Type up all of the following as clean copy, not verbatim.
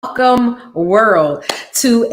welcome world to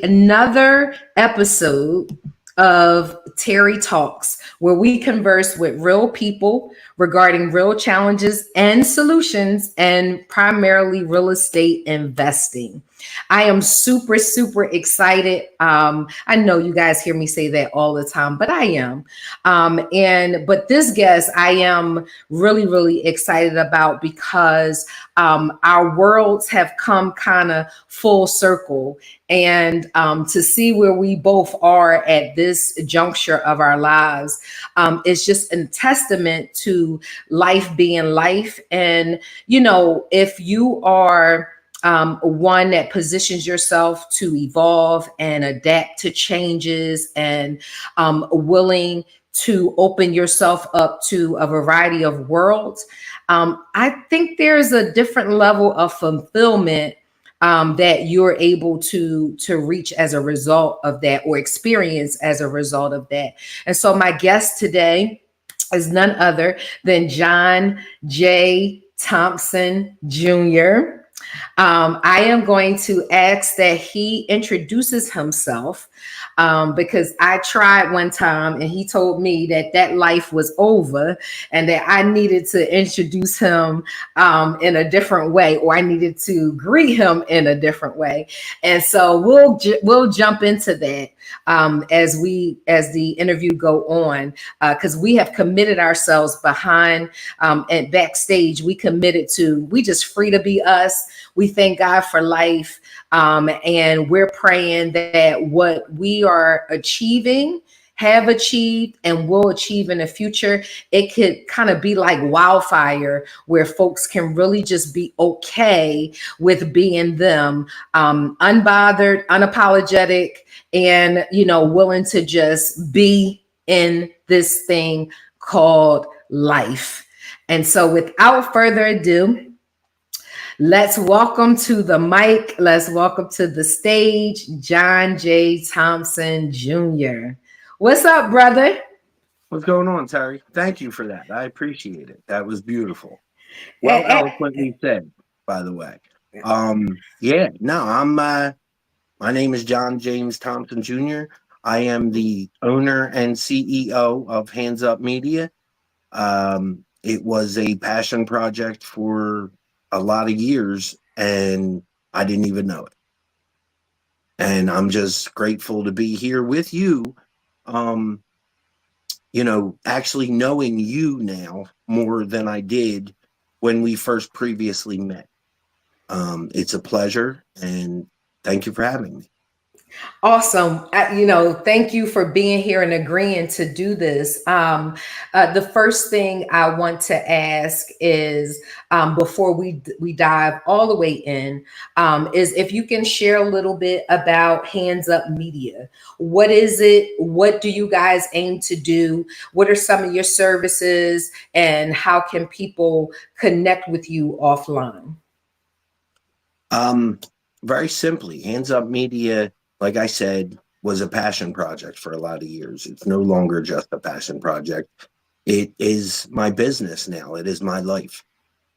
another episode of Terry Talks, where we converse with real people regarding real challenges and solutions, and primarily real estate investing. I am super excited. I know you guys hear me say that all the time, but I am. But this guest, I am really excited about because our worlds have come kind of full circle. And to see where we both are at this juncture of our lives is just a testament to life being life. And, if you are one that positions yourself to evolve and adapt to changes and willing to open yourself up to a variety of worlds, I think there's a different level of fulfillment that you're able to reach as a result of that, or experience as a result of that. And so my guest today is none other than John J. Thompson Jr. I am going to ask that he introduces himself, because I tried one time and he told me that that life was over and that I needed to introduce him in a different way, or I needed to greet him in a different way. And so we'll jump into that as the interview go on, because we have committed ourselves behind and backstage. We just free to be us. We thank God for life. And we're praying that what we are achieving, have achieved, and will achieve in the future, it could kind of be like wildfire, where folks can really just be okay with being them, unbothered, unapologetic, and, willing to just be in this thing called life. And so without further ado, let's welcome to the mic. Let's welcome to the stage, John J. Thompson Jr. What's up, brother? What's going on, Terry? Thank you for that. I appreciate it. That was beautiful. Eh, Well eh, eloquently said, by the way. Yeah, no, I'm my name is John James Thompson Jr. I am the owner and CEO of Hands Up Media. It was a passion project for a lot of years, and I didn't even know it. And I'm just grateful to be here with you. Um, actually knowing you now more than I did when we first previously met. It's a pleasure, and thank you for having me. Awesome. Thank you for being here and agreeing to do this. The first thing I want to ask is, before we dive all the way in, is if you can share a little bit about Hands Up Media. What is it? What do you guys aim to do? What are some of your services, and how can people connect with you offline? Um, Very simply, Hands Up Media, like I said, was a passion project for a lot of years. It's no longer just a passion project. It is my business now. It is my life.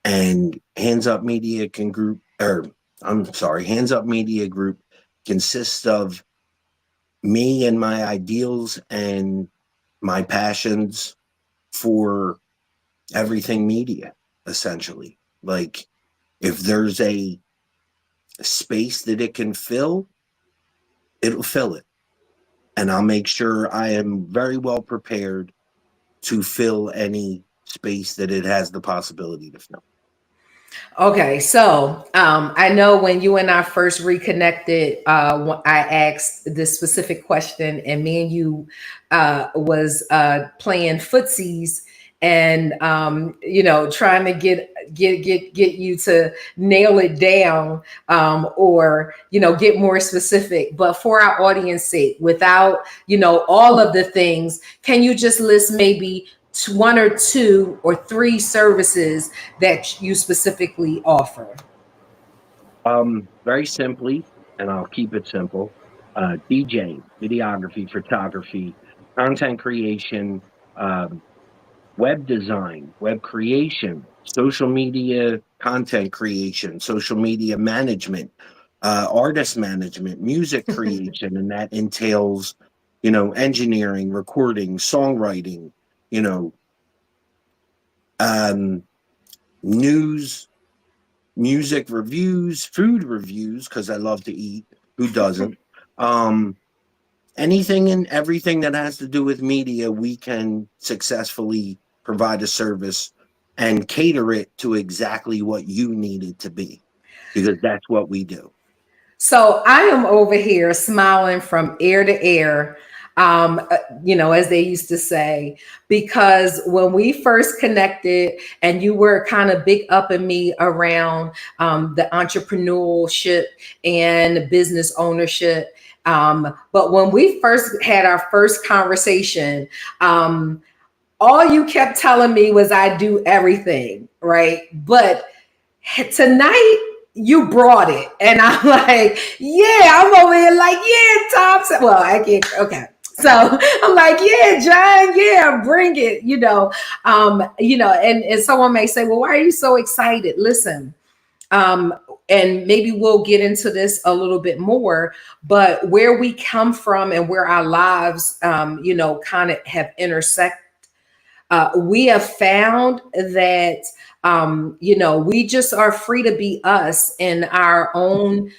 And Hands Up Media Group consists of me and my ideals and my passions for everything media, essentially. Like, if there's a space that it can fill, it'll fill it. And I'll make sure I am very well prepared to fill any space that it has the possibility to fill. Okay, so I know when you and I first reconnected, I asked this specific question, and me and you was playing footsies, and trying to get you to nail it down, or get more specific. But for our audience sake, without all of the things, can you just list maybe one or two or three services that you specifically offer? Very simply, and I'll keep it simple, DJ, videography, photography, content creation, um, web design, web creation, social media content creation, social media management, artist management, music creation, and that entails, engineering, recording, songwriting, you know, um, news, music reviews, food reviews, because I love to eat. Who doesn't? Um, Anything and everything that has to do with media, we can successfully provide a service and cater it to exactly what you need it to be, because that's what we do. So I am over here smiling from ear to ear, as they used to say, because when we first connected and you were kind of big up in me around the entrepreneurship and business ownership. But when we first had our first conversation, all you kept telling me was I do everything, right? But tonight you brought it, and I'm like, yeah, I'm over here like, yeah, Thompson. Well, I can't. Okay. So I'm like, yeah, John, yeah, bring it, and someone may say, well, why are you so excited? Listen, um, and maybe we'll get into this a little bit more, but where we come from and where our lives, kind of have intersected, we have found that we just are free to be us in our own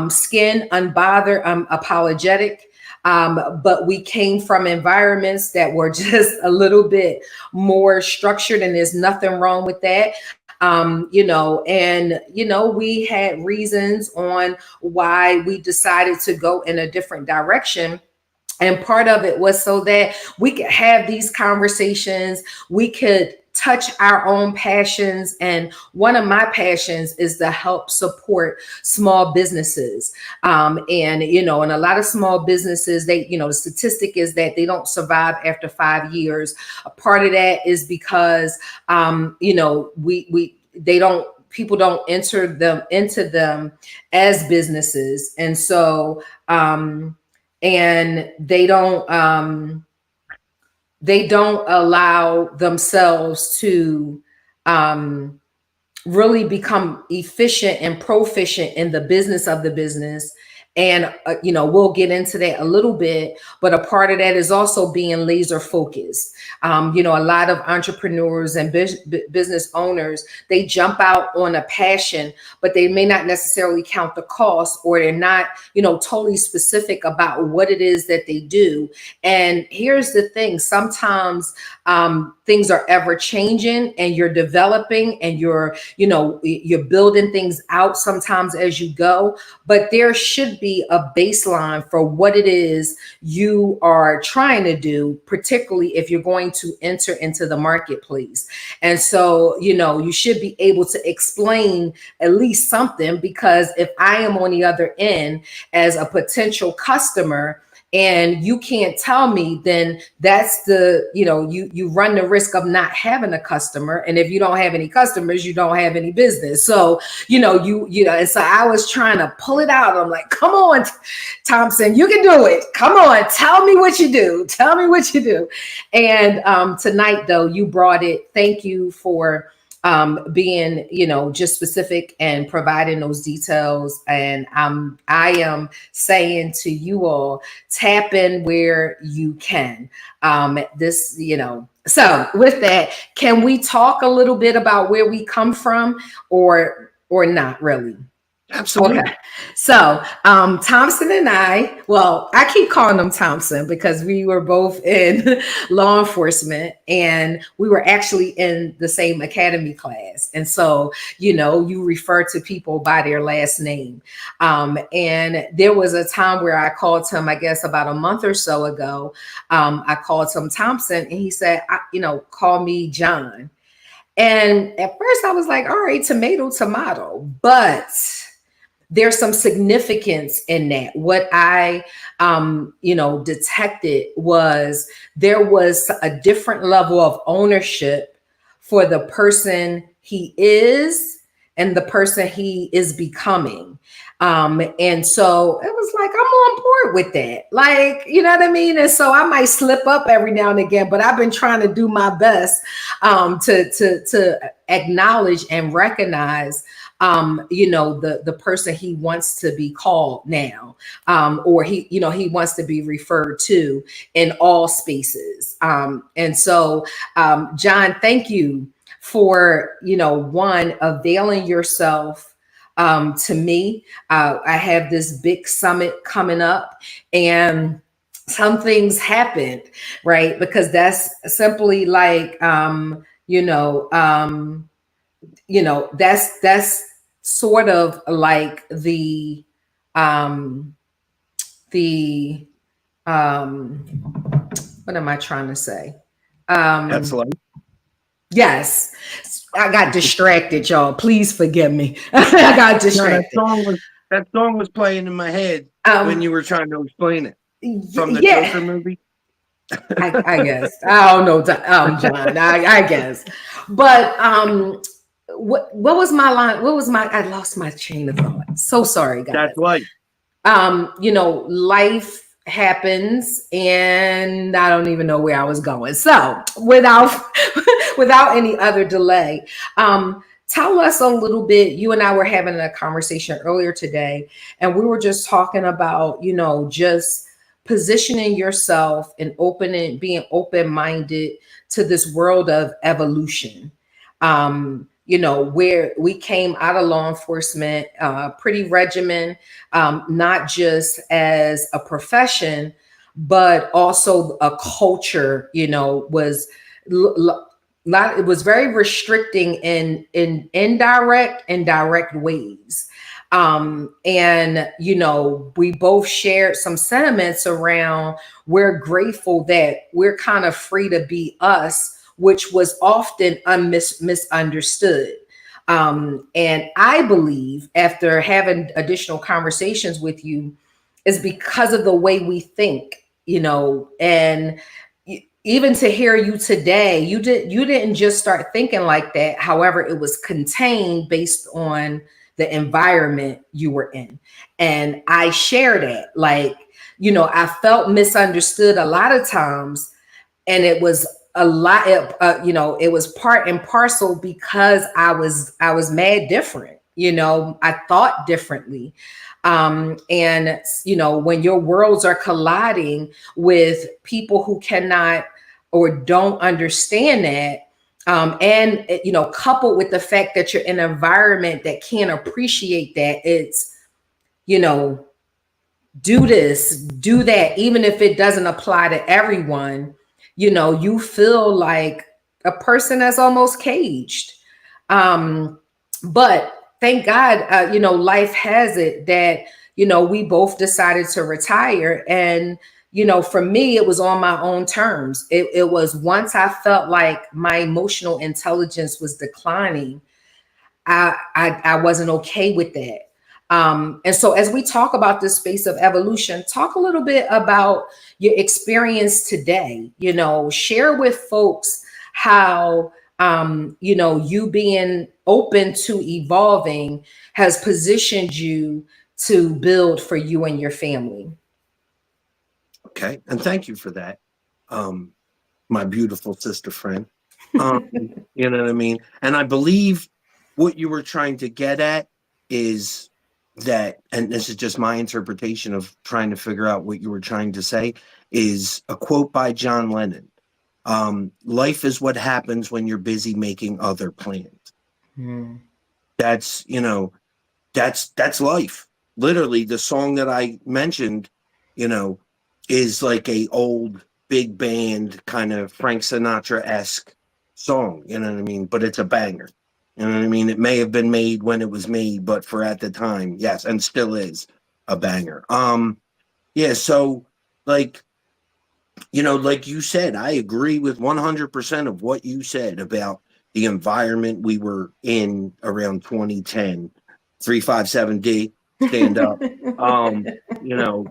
skin, unbothered, apologetic. But we came from environments that were just a little bit more structured, and there's nothing wrong with that. We had reasons on why we decided to go in a different direction. And part of it was so that we could have these conversations, we could touch our own passions. And one of my passions is to help support small businesses. And a lot of small businesses, the statistic is that they don't survive after 5 years. A part of that is because, they don't, people don't enter them into them as businesses. And so, and they don't allow themselves to really become efficient and proficient in the business of the business. And we'll get into that a little bit, but a part of that is also being laser focused. A lot of entrepreneurs and business owners, they jump out on a passion, but they may not necessarily count the cost, or they're not totally specific about what it is that they do. And here's the thing: sometimes things are ever changing, and you're developing, and you're building things out sometimes as you go, but there should be a baseline for what it is you are trying to do, particularly if you're going to enter into the marketplace. And so, you should be able to explain at least something, because if I am on the other end as a potential customer and you can't tell me, then that's you run the risk of not having a customer. And if you don't have any customers, you don't have any business. So, and so I was trying to pull it out. I'm like, come on, Thompson, you can do it. Come on, tell me what you do. Tell me what you do. And tonight, though, you brought it. Thank you for being, just specific and providing those details. And I am saying to you all, tap in where you can. So with that, can we talk a little bit about where we come from, or not really? Absolutely. Okay. So Thompson and I keep calling him Thompson because we were both in law enforcement, and we were actually in the same academy class. And so, you refer to people by their last name. And there was a time where I called him, I guess about a month or so ago, I called him Thompson, and he said, call me John. And at first I was like, all right, tomato, but there's some significance in that. What I, detected was there was a different level of ownership for the person he is and the person he is becoming. And so it was like, I'm on board with that. Like, you know what I mean? And so I might slip up every now and again, but I've been trying to do my best to acknowledge and recognize the person he wants to be called now, or he wants to be referred to in all spaces. And so, John, thank you for, one, availing yourself to me. I have this big summit coming up, and some things happened, right? Because that's simply like, that's sort of like um, the, what am I trying to say? That's like Yes, I got distracted, y'all. Please forgive me. I got no, distracted. that song was playing in my head when Um, you were trying to explain it from the yeah, Joker movie. I guess. I don't know, John. I guess. But what was my line? What was my? I lost my chain of thought. So sorry, guys. That's life. Life happens, and I don't even know where I was going. So without without any other delay, tell us a little bit. You and I were having a conversation earlier today, and we were just talking about, just positioning yourself and being open-minded to this world of evolution. Where we came out of law enforcement, pretty regimen, not just as a profession, but also a culture, was not, it was very restricting in indirect and direct ways. And we both shared some sentiments around, we're grateful that we're kind of free to be us, which was often misunderstood. And I believe, after having additional conversations with you, is because of the way we think, and even to hear you today, you didn't just start thinking like that. However, it was contained based on the environment you were in. And I share that. Like, I felt misunderstood a lot of times, and it was a lot, it was part and parcel because I was mad different. I thought differently. And when your worlds are colliding with people who cannot or don't understand that, and coupled with the fact that you're in an environment that can't appreciate that, it's, do this, do that, even if it doesn't apply to everyone, you feel like a person that's almost caged. But thank God, life has it that, we both decided to retire. And, for me, it was on my own terms. It was once I felt like my emotional intelligence was declining, I wasn't okay with that. And so, as we talk about this space of evolution, talk a little bit about your experience today. Share with folks how, you being open to evolving has positioned you to build for you and your family. Okay, and thank you for that, my beautiful sister friend. You know what I mean? And I believe what you were trying to get at is that, and this is just my interpretation of trying to figure out what you were trying to say, is a quote by John Lennon. Life is what happens when you're busy making other plans. Hmm. That's, that's life. Literally, the song that I mentioned, you know, is like a old big band kind of Frank Sinatra-esque song, you know what I mean? But it's a banger. You know what I mean? It may have been made when it was made, but for at the time, yes, and still is a banger. Yeah, so like, like you said, I agree with 100% of what you said about the environment we were in around 2010. 357D, stand up.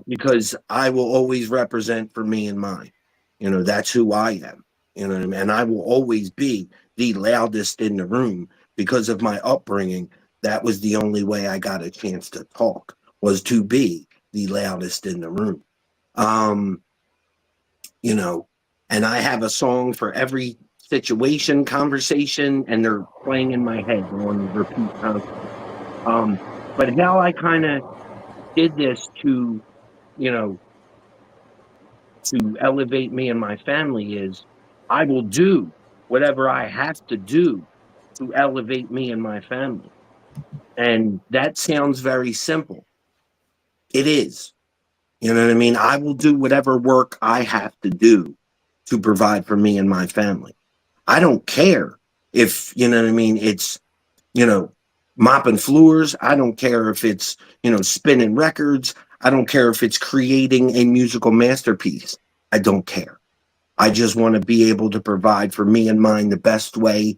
Because I will always represent for me and mine. That's who I am. You know what I mean? And I will always be the loudest in the room because of my upbringing. That was the only way I got a chance to talk, was to be the loudest in the room. Um, and I have a song for every situation, conversation, and they're playing in my head on repeat constantly. But how I kind of did this to, you know, to elevate me and my family is I will do whatever I have to do to elevate me and my family. And that sounds very simple. It is. You know what I mean? I will do whatever work I have to do to provide for me and my family. I don't care if, you know what I mean, it's, you know, mopping floors. I don't care if it's, you know, spinning records. I don't care if it's creating a musical masterpiece. I don't care. I just want to be able to provide for me and mine the best way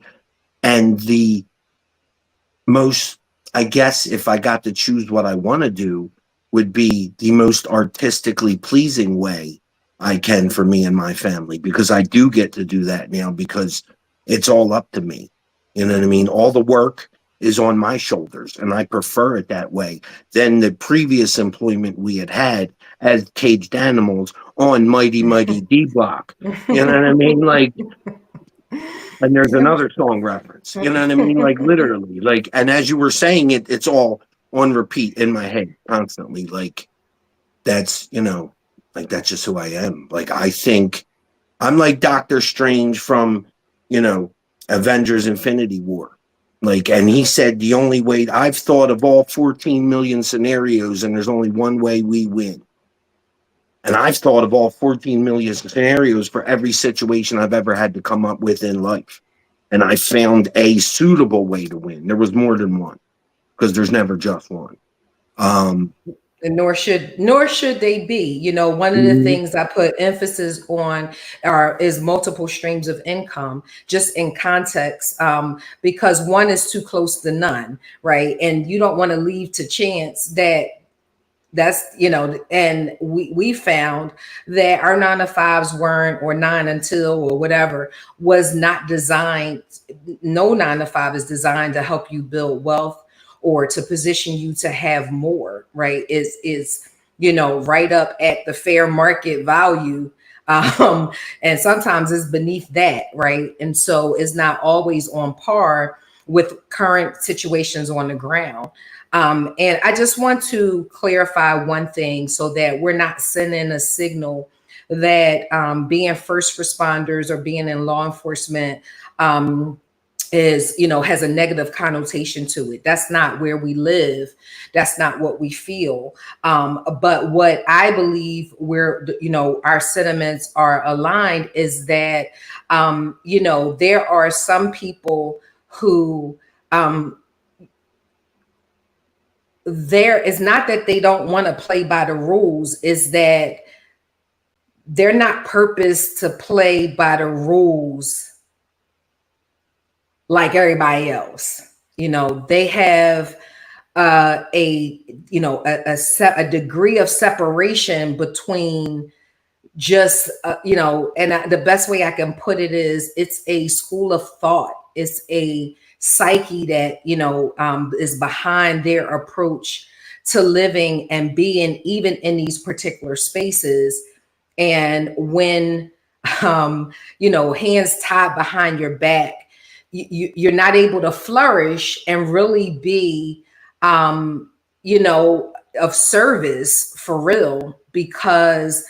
and the most, I guess, if I got to choose what I want to do, would be the most artistically pleasing way I can for me and my family, because I do get to do that now because it's all up to me. You know what I mean? All the work is on my shoulders, and I prefer it that way than the previous employment we had as caged animals on Mighty Mighty D Block. You know what I mean? Like, and there's another song reference. You know what I mean? Like literally, like, and as you were saying it, it's all on repeat in my head constantly. Like that's, you know, like that's just who I am. Like I think I'm like Doctor Strange from, you know, Avengers Infinity War. Like, and he said the only way I've thought of all 14 million scenarios, and there's only one way we win. And I've thought of all 14 million scenarios for every situation I've ever had to come up with in life. And I found a suitable way to win. There was more than one, because there's never just one. And nor should they be. You know, one of the things I put emphasis on is multiple streams of income, just in context, because one is too close to none, right? And you don't want to leave to chance that's, you know, and we found that our 9 to 5s weren't, or 9 until, or whatever, was not designed. No 9 to 5 is designed to help you build wealth or to position you to have more, right? Is, you know, right up at the fair market value. And sometimes it's beneath that, right? And so it's not always on par with current situations on the ground. And I just want to clarify one thing so that we're not sending a signal that being first responders or being in law enforcement is, you know, has a negative connotation to it. That's not where we live. That's not what we feel. But what I believe where, you know, our sentiments are aligned is that, you know, there are some people who, there is not that they don't want to play by the rules, is that they're not purposed to play by the rules like everybody else. You know, they have a, you know, a degree of separation between just, you know, and the best way I can put it is it's a school of thought. It's a psyche that, you know, is behind their approach to living and being even in these particular spaces. And when, you know, hands tied behind your back, you're not able to flourish and really be, you know, of service for real, because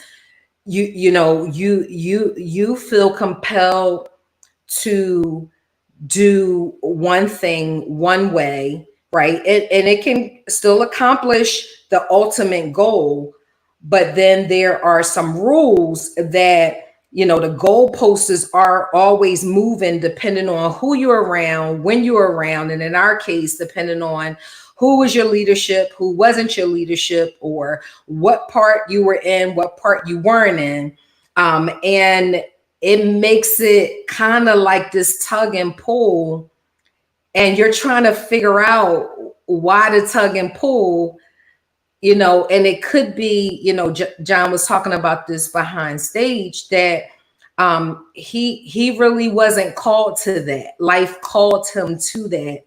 you feel compelled to do one thing one way, right? And it can still accomplish the ultimate goal, but then there are some rules that, you know, the goalposts are always moving depending on who you're around, when you're around, and in our case, depending on who was your leadership, who wasn't your leadership, or what part you were in, what part you weren't in. And it makes it kind of like this tug and pull, and you're trying to figure out why the tug and pull, you know. And it could be, you know, John was talking about this behind stage, that he really wasn't called to that. Life called him to that.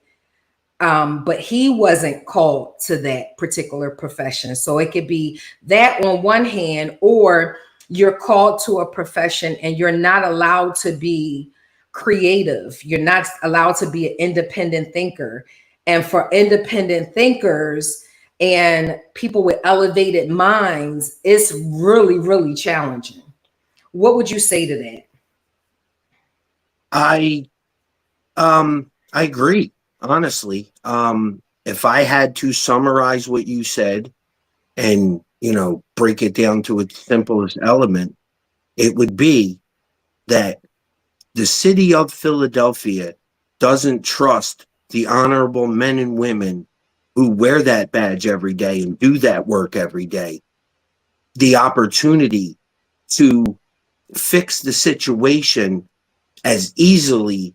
But he wasn't called to that particular profession. So it could be that on one hand, or you're called to a profession and you're not allowed to be creative. You're not allowed to be an independent thinker. And for independent thinkers and people with elevated minds, it's really, really challenging. What would you say to that? I I agree, honestly. If I had to summarize what you said and, break it down to its simplest element, it would be that the city of Philadelphia doesn't trust the honorable men and women who wear that badge every day and do that work every day the opportunity to fix the situation as easily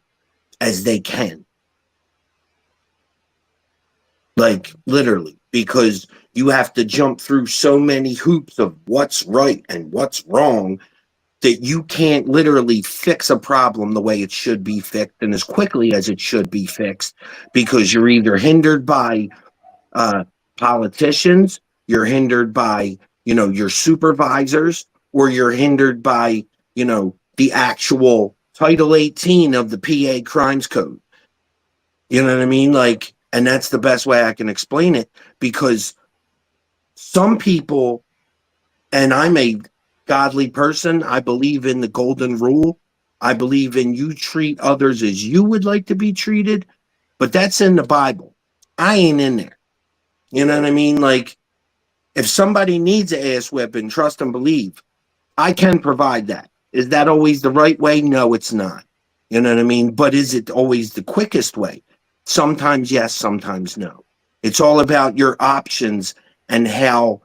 as they can. Like literally, because you have to jump through so many hoops of what's right and what's wrong that you can't literally fix a problem the way it should be fixed and as quickly as it should be fixed, because you're either hindered by politicians, you're hindered by, your supervisors, or you're hindered by, the actual Title 18 of the PA Crimes Code. You know what I mean? Like, and that's the best way I can explain it, because some people, and I'm a godly person, I believe in the golden rule. I believe in you treat others as you would like to be treated, but that's in the Bible. I ain't in there. You know what I mean? Like, if somebody needs an ass whipping, trust and believe, I can provide that. Is that always the right way? No, it's not. You know what I mean? But is it always the quickest way? Sometimes yes, sometimes no. It's all about your options and how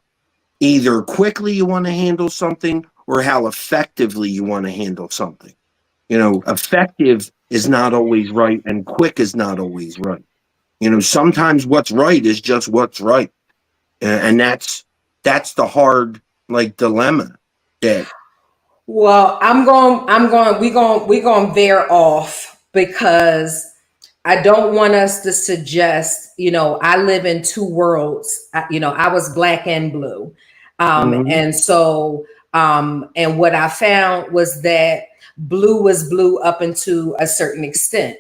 either quickly you want to handle something or how effectively you want to handle something. Effective is not always right and quick is not always right. Sometimes what's right is just what's right. And that's the hard dilemma that. Well, we're going to veer off because I don't want us to suggest, I live in two worlds. I was black and blue. And so, and what I found was that blue was blue up into a certain extent.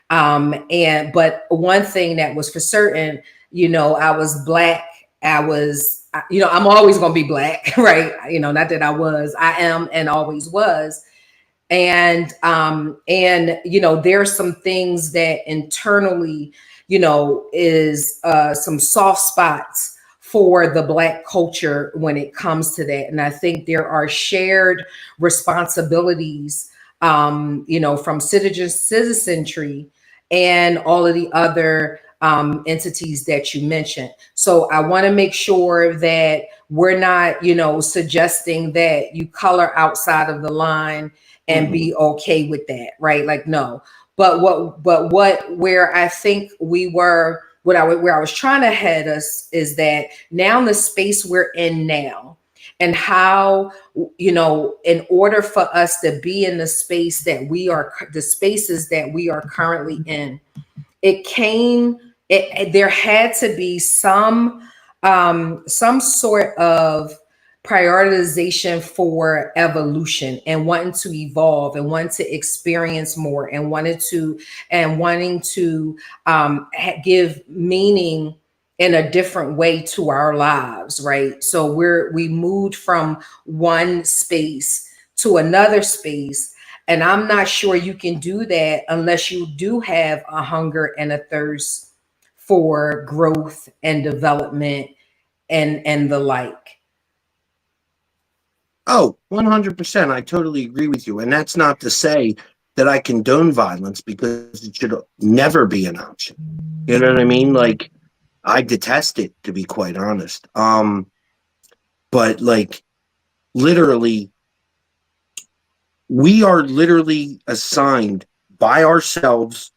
But one thing that was for certain, I was black. I'm always going to be black, right? Not that I am and always was. And there's some things that internally, is some soft spots for the Black culture when it comes to that. And I think there are shared responsibilities, from citizenry and all of the other entities that you mentioned. So I want to make sure that we're not, suggesting that you color outside of the line and be okay with that, right? Like, no. But where I think we were, where I was trying to head us is that now in the space we're in now, and how, in order for us to be in the spaces that we are currently in, there had to be some sort of prioritization for evolution and wanting to evolve and wanting to experience more and wanting to give meaning in a different way to our lives, right? So we moved from one space to another space, and I'm not sure you can do that unless you do have a hunger and a thirst for growth and development and the like. Oh, 100%. I totally agree with you. And that's not to say that I condone violence, because it should never be an option. You know what I mean? Like, I detest it, to be quite honest. But literally, we are literally assigned by ourselves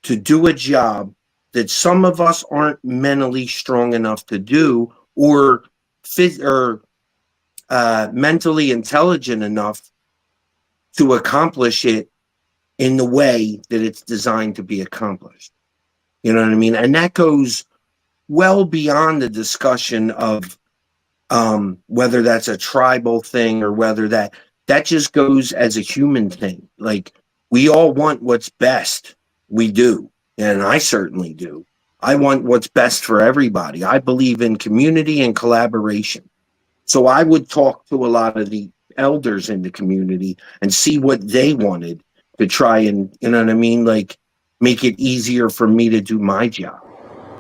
to do a job that some of us aren't mentally strong enough to do, or mentally intelligent enough to accomplish it in the way that it's designed to be accomplished. You know what I mean? And that goes well beyond the discussion of whether that's a tribal thing or whether that just goes as a human thing. Like, we all want what's best. We do. And I certainly do. I want what's best for everybody. I believe in community and collaboration. So I would talk to a lot of the elders in the community and see what they wanted to try and, you know what I mean, like make it easier for me to do my job.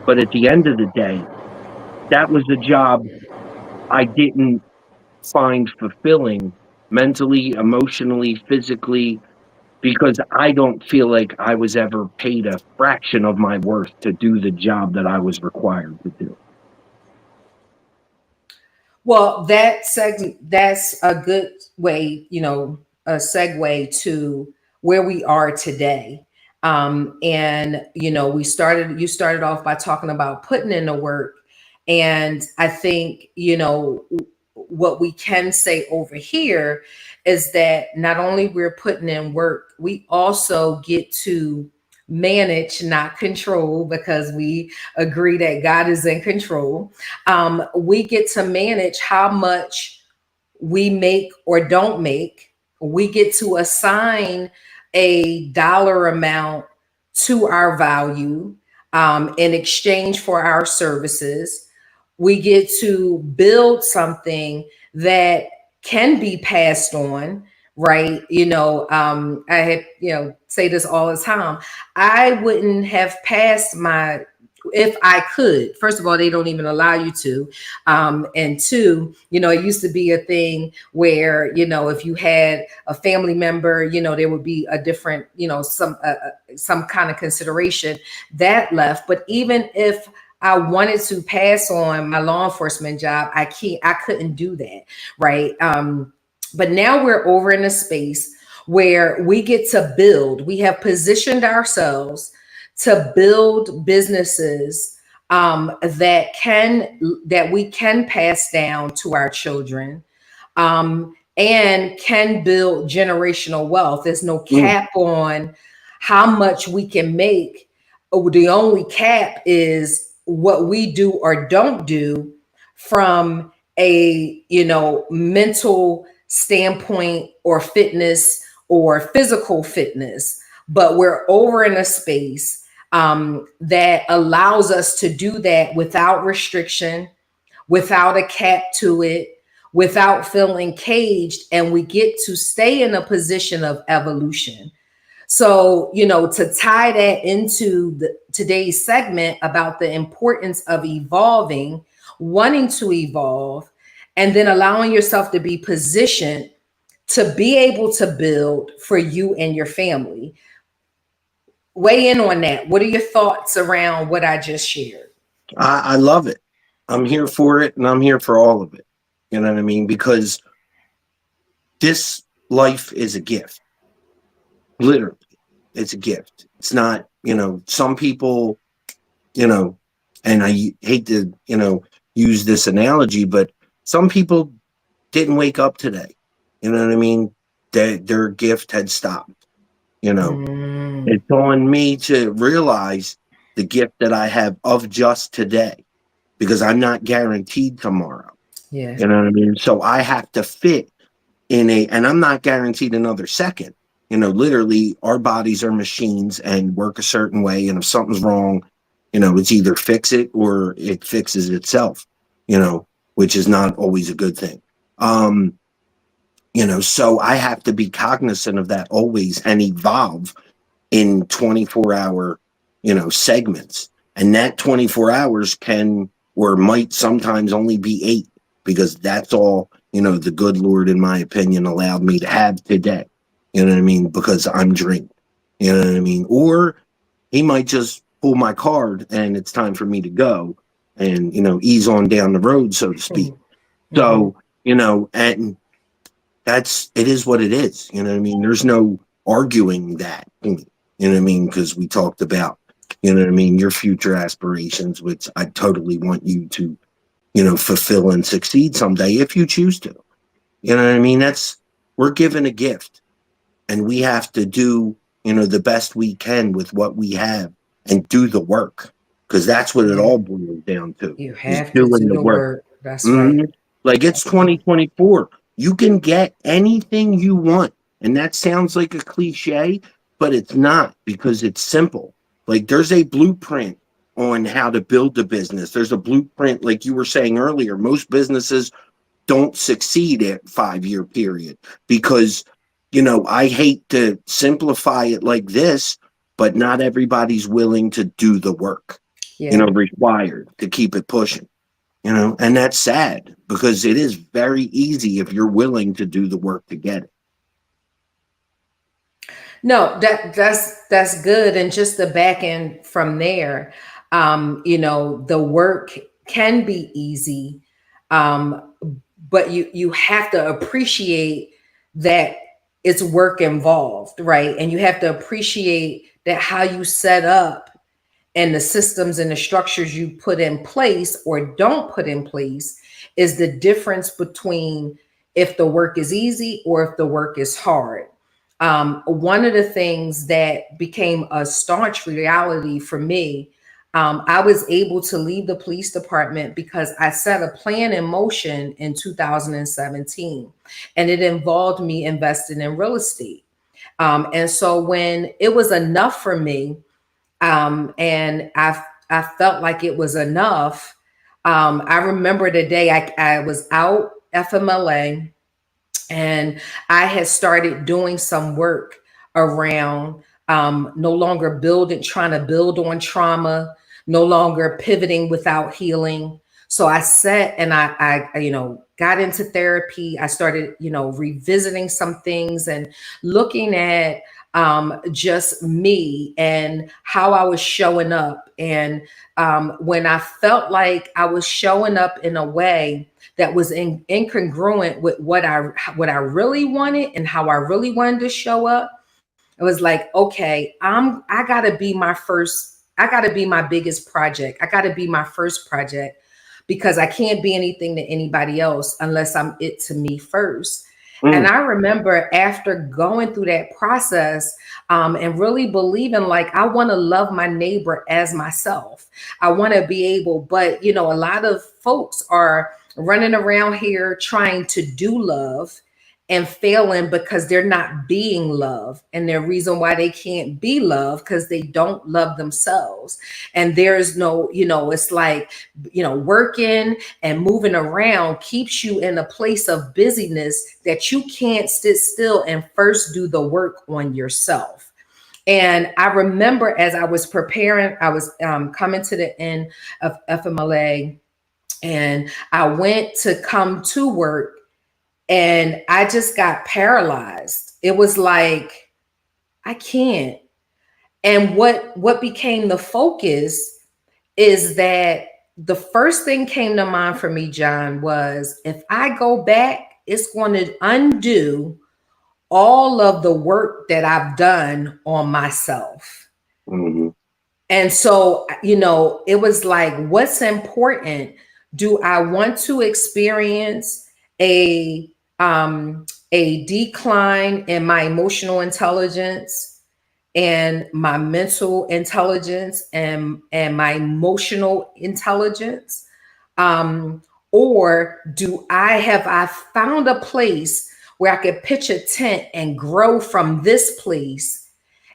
But at the end of the day, that was a job I didn't find fulfilling mentally, emotionally, physically, because I don't feel like I was ever paid a fraction of my worth to do the job that I was required to do. Well, that's a good way, a segue to where we are today. And you started off by talking about putting in the work. And I think, what we can say over here is that not only we're putting in work, we also get to manage, not control, because we agree that God is in control. We get to manage how much we make or don't make. We get to assign a dollar amount to our value in exchange for our services. We get to build something that can be passed on, right? I have, say this all the time. I wouldn't have passed my, if I could. First of all, they don't even allow you to. And two, it used to be a thing where, if you had a family member, there would be a different, some kind of consideration that left. But even if I wanted to pass on my law enforcement job, I couldn't do that, right? But now we're over in a space where we get to build. We have positioned ourselves to build businesses that we can pass down to our children, and can build generational wealth. There's no cap on how much we can make. The only cap is what we do or don't do from a mental standpoint or fitness or physical fitness. But we're over in a space that allows us to do that without restriction, without a cap to it, without feeling caged, and we get to stay in a position of evolution. So, to tie that into today's segment about the importance of evolving, wanting to evolve, and then allowing yourself to be positioned to be able to build for you and your family. Weigh in on that. What are your thoughts around what I just shared? I love it. I'm here for it, and I'm here for all of it. You know what I mean? Because this life is a gift. Literally, it's a gift. It's not, some people, and I hate to, use this analogy, but some people didn't wake up today. You know what I mean? Their gift had stopped. It's on me to realize the gift that I have of just today, because I'm not guaranteed tomorrow. Yeah. You know what I mean? So I have to fit and I'm not guaranteed another second. Literally our bodies are machines and work a certain way. And if something's wrong, it's either fix it or it fixes itself, which is not always a good thing. So I have to be cognizant of that always and evolve in 24-hour, segments. And that 24 hours can or might sometimes only be 8, because that's all, the good Lord, in my opinion, allowed me to have today. You know what I mean? Because I'm drained. You know what I mean? Or he might just pull my card and it's time for me to go and, ease on down the road, so to speak. Mm-hmm. So, and it is what it is. You know what I mean? There's no arguing that point. You know what I mean? Because we talked about, your future aspirations, which I totally want you to, fulfill and succeed someday if you choose to. You know what I mean? We're given a gift. And we have to do, the best we can with what we have and do the work, because that's what it all boils down to. You have to do the work. That's right. Like it's 2024. You can get anything you want. And that sounds like a cliche, but it's not, because it's simple. Like there's a blueprint on how to build a business. There's a blueprint, like you were saying earlier. Most businesses don't succeed at 5-year period because, I hate to simplify it like this, but not everybody's willing to do the work, Yeah. required to keep it pushing, and that's sad because it is very easy if you're willing to do the work to get it. No, that's good. And just the back end from there, the work can be easy, um, but you have to appreciate that it's work involved, right? And you have to appreciate that how you set up and the systems and the structures you put in place or don't put in place is the difference between if the work is easy or if the work is hard. One of the things that became a staunch reality for me, I was able to leave the police department because I set a plan in motion in 2017, and it involved me investing in real estate. And so when it was enough for me, and I felt like it was enough. I remember the day I was out FMLA, and I had started doing some work around no longer trying to build on trauma, no longer pivoting without healing. So I sat and I got into therapy. I started, revisiting some things and looking at just me and how I was showing up. And when I felt like I was showing up in a way that was incongruent with what I really wanted and how I really wanted to show up, it was like, okay, I gotta be my first, I gotta be my biggest project. I gotta be my first project because I can't be anything to anybody else unless I'm it to me first. And Mm. I remember after going through that process, and really believing like I want to love my neighbor as myself. I want to be able, but a lot of folks are running around here trying to do love and failing because they're not being loved, and the reason why they can't be loved because they don't love themselves. And there's no, it's like, working and moving around keeps you in a place of busyness that you can't sit still and first do the work on yourself. And I remember as I was preparing, I was coming to the end of FMLA, and I went to come to work, and I just got paralyzed. It was like, I can't. And what became the focus is that the first thing came to mind for me, John, was if I go back, it's going to undo all of the work that I've done on myself. Mm-hmm. And so, it was like, what's important? Do I want to experience a a decline in my emotional intelligence and my mental intelligence and my emotional intelligence? Or have I found a place where I could pitch a tent and grow from this place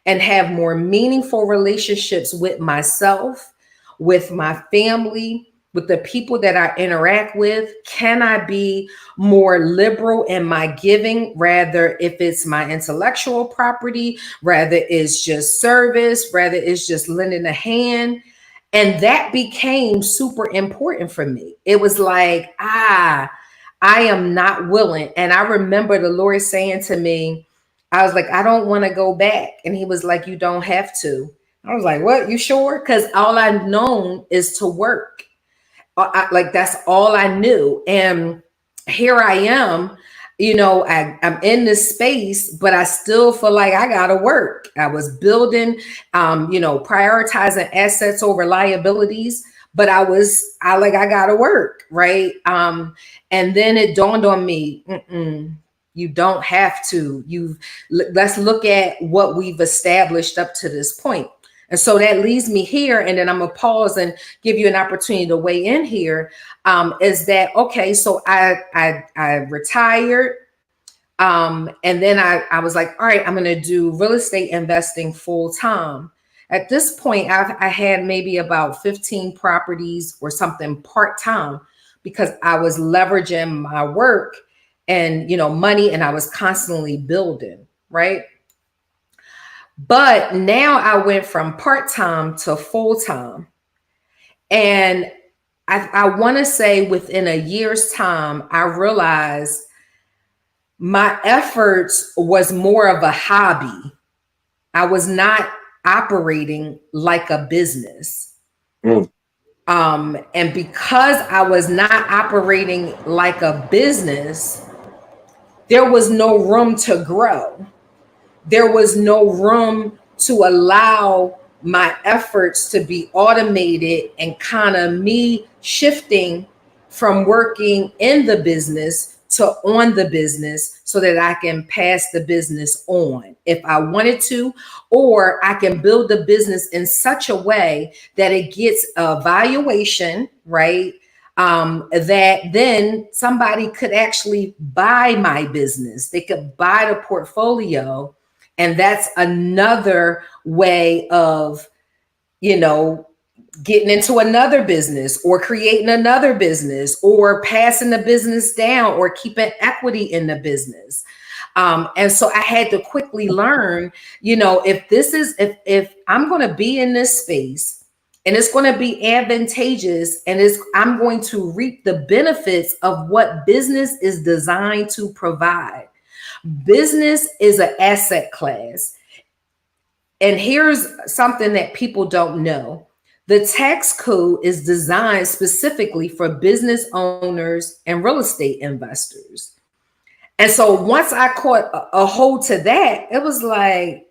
and have more meaningful relationships with myself, with my family, with the people that I interact with? Can I be more liberal in my giving, rather if it's my intellectual property, rather it's just service, rather it's just lending a hand? And that became super important for me. It was like, I am not willing. And I remember the Lord saying to me, I was like, I don't want to go back. And he was like, you don't have to. I was like, what? You sure? Because all I've known is to work. Like that's all I knew. And here I am, I'm in this space, but I still feel like I gotta work. I was building, prioritizing assets over liabilities, but I gotta work, right? And then it dawned on me, you don't have to. Let's look at what we've established up to this point. And so that leads me here, and then I'm gonna pause and give you an opportunity to weigh in here. Is that okay? So I retired, and then I was like, all right, I'm gonna do real estate investing full time. At this point, I had maybe about 15 properties or something part time because I was leveraging my work and money, and I was constantly building, right? But now I went from part time to full time, and I want to say within a year's time, I realized my efforts was more of a hobby. I was not operating like a business. Mm. And because I was not operating like a business, there was no room to grow. There was no room to allow my efforts to be automated and kind of me shifting from working in the business to on the business so that I can pass the business on if I wanted to, or I can build the business in such a way that it gets a valuation, right? That then somebody could actually buy my business. They could buy the portfolio, and that's another way of, getting into another business or creating another business or passing the business down or keeping equity in the business. And so I had to quickly learn, if I'm going to be in this space and it's going to be advantageous and I'm going to reap the benefits of what business is designed to provide. Business is an asset class. And here's something that people don't know. The tax code is designed specifically for business owners and real estate investors. And so once I caught a hold to that, it was like,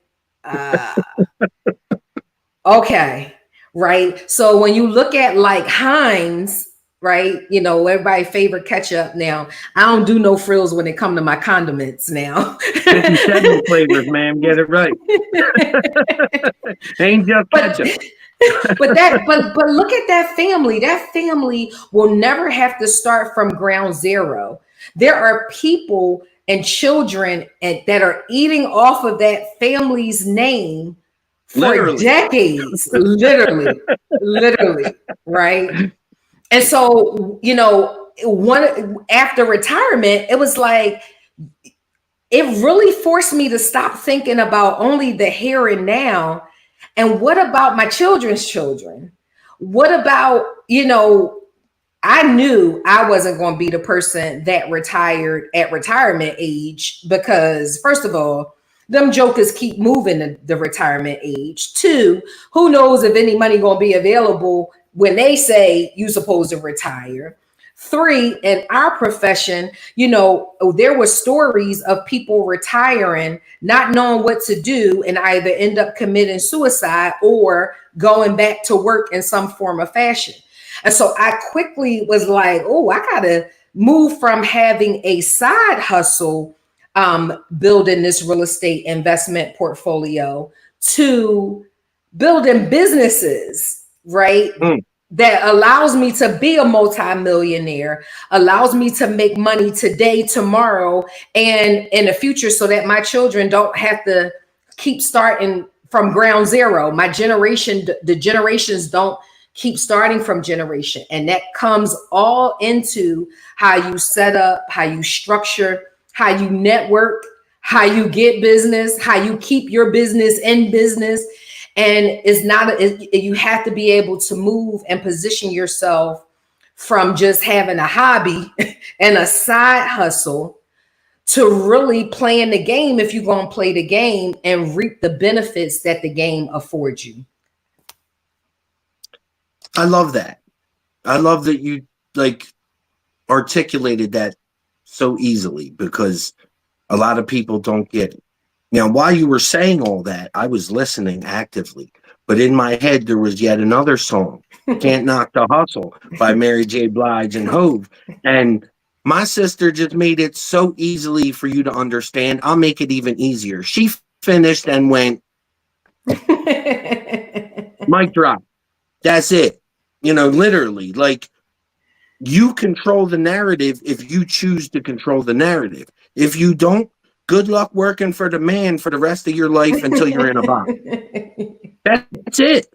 okay, right? So when you look at like Heinz, right? Everybody's favorite ketchup now. I don't do no frills when it come to my condiments now. 57 flavors, ma'am. Get it right. Ain't just ketchup. But look at that family. That family will never have to start from ground zero. There are people and children that are eating off of that family's name for decades, literally, right? And so, after retirement, it was like, it really forced me to stop thinking about only the here and now. And what about my children's children? What about, I knew I wasn't going to be the person that retired at retirement age because, first of all, them jokers keep moving the retirement age. Two, who knows if any money going to be available when they say you're supposed to retire. Three, in our profession, there were stories of people retiring, not knowing what to do, and either end up committing suicide or going back to work in some form of fashion. And so I quickly was like, oh, I got to move from having a side hustle, building this real estate investment portfolio, to building businesses, right? That allows me to be a multimillionaire, allows me to make money today, tomorrow, and in the future, so that my children don't have to keep starting from ground zero. The generations don't keep starting from generation. And that comes all into how you set up, how you structure, how you network, how you get business, how you keep your business in business. And you have to be able to move and position yourself from just having a hobby and a side hustle to really playing the game, if you're going to play the game and reap the benefits that the game affords you. I love that. I love that you articulated that so easily, because a lot of people don't get it. Now, while you were saying all that, I was listening actively, but in my head, there was yet another song, Can't Knock the Hustle by Mary J. Blige and Hove. And my sister just made it so easily for you to understand. I'll make it even easier. She finished and went, mic drop. That's it. Literally, like, you control the narrative if you choose to control the narrative. If you don't, good luck working for the man for the rest of your life until you're in a box. That's it.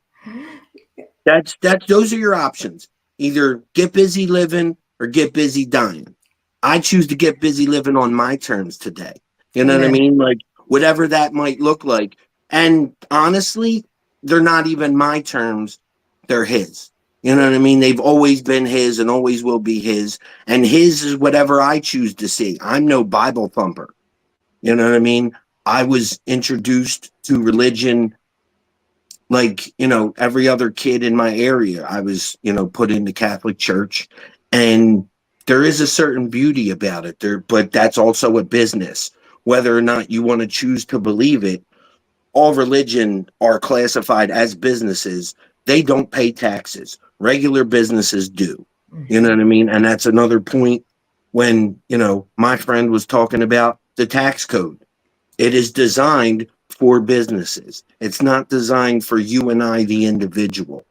That's those are your options. Either get busy living or get busy dying. I choose to get busy living on my terms today. You know what I Amen. mean? Like whatever that might look like. And honestly, they're not even my terms, they're his. You know what I mean? They've always been his and always will be his. And his is whatever I choose to see. I'm no Bible thumper. You know what I mean? I was introduced to religion like, every other kid in my area. I was, put into Catholic church, and there is a certain beauty about it there, but that's also a business. Whether or not you want to choose to believe it, all religion are classified as businesses. They don't pay taxes. Regular businesses do. You know what I mean? And that's another point when, my friend was talking about the tax code. It is designed for businesses. It's not designed for you and I, the individual.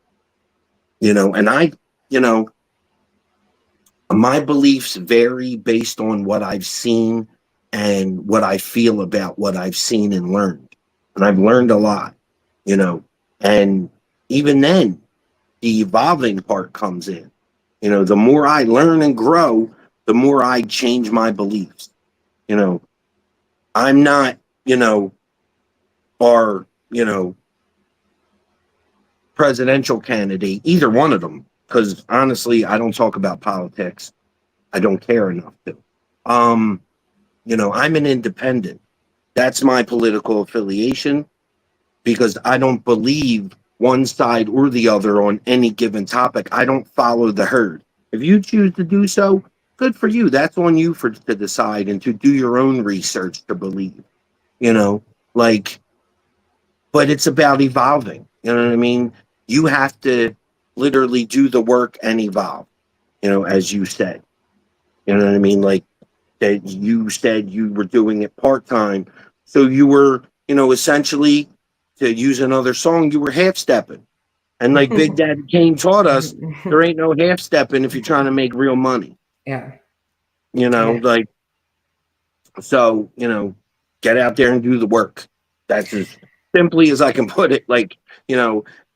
And my beliefs vary based on what I've seen and what I feel about what I've seen and learned. And I've learned a lot, and even then, the evolving part comes in. The more I learn and grow, the more I change my beliefs. I'm not, our, presidential candidate, either one of them, because honestly, I don't talk about politics. I don't care enough to. I'm an independent. That's my political affiliation, because I don't believe one side or the other on any given topic. I don't follow the herd. If you choose to do so, good for you. That's on you to decide and to do your own research to believe, but it's about evolving. You know what I mean? You have to literally do the work and evolve, as you said. You know what I mean? Like that you said you were doing it part-time. So you were, essentially, to use another song, you were half-stepping. And like Big Daddy Kane taught us, there ain't no half-stepping if you're trying to make real money. Yeah. Like, so, get out there and do the work. That's as simply as I can put it. Like,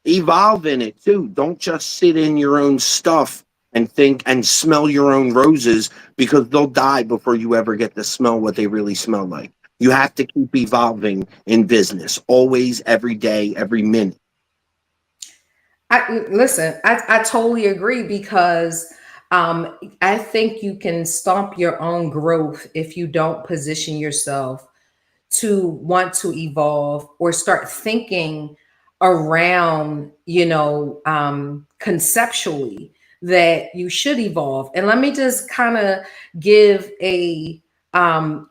evolve in it too. Don't just sit in your own stuff and think and smell your own roses, because they'll die before you ever get to smell what they really smell like. You have to keep evolving in business, always, every day, every minute. I totally agree, because I think you can stomp your own growth if you don't position yourself to want to evolve or start thinking around, conceptually that you should evolve. And let me just kind of give a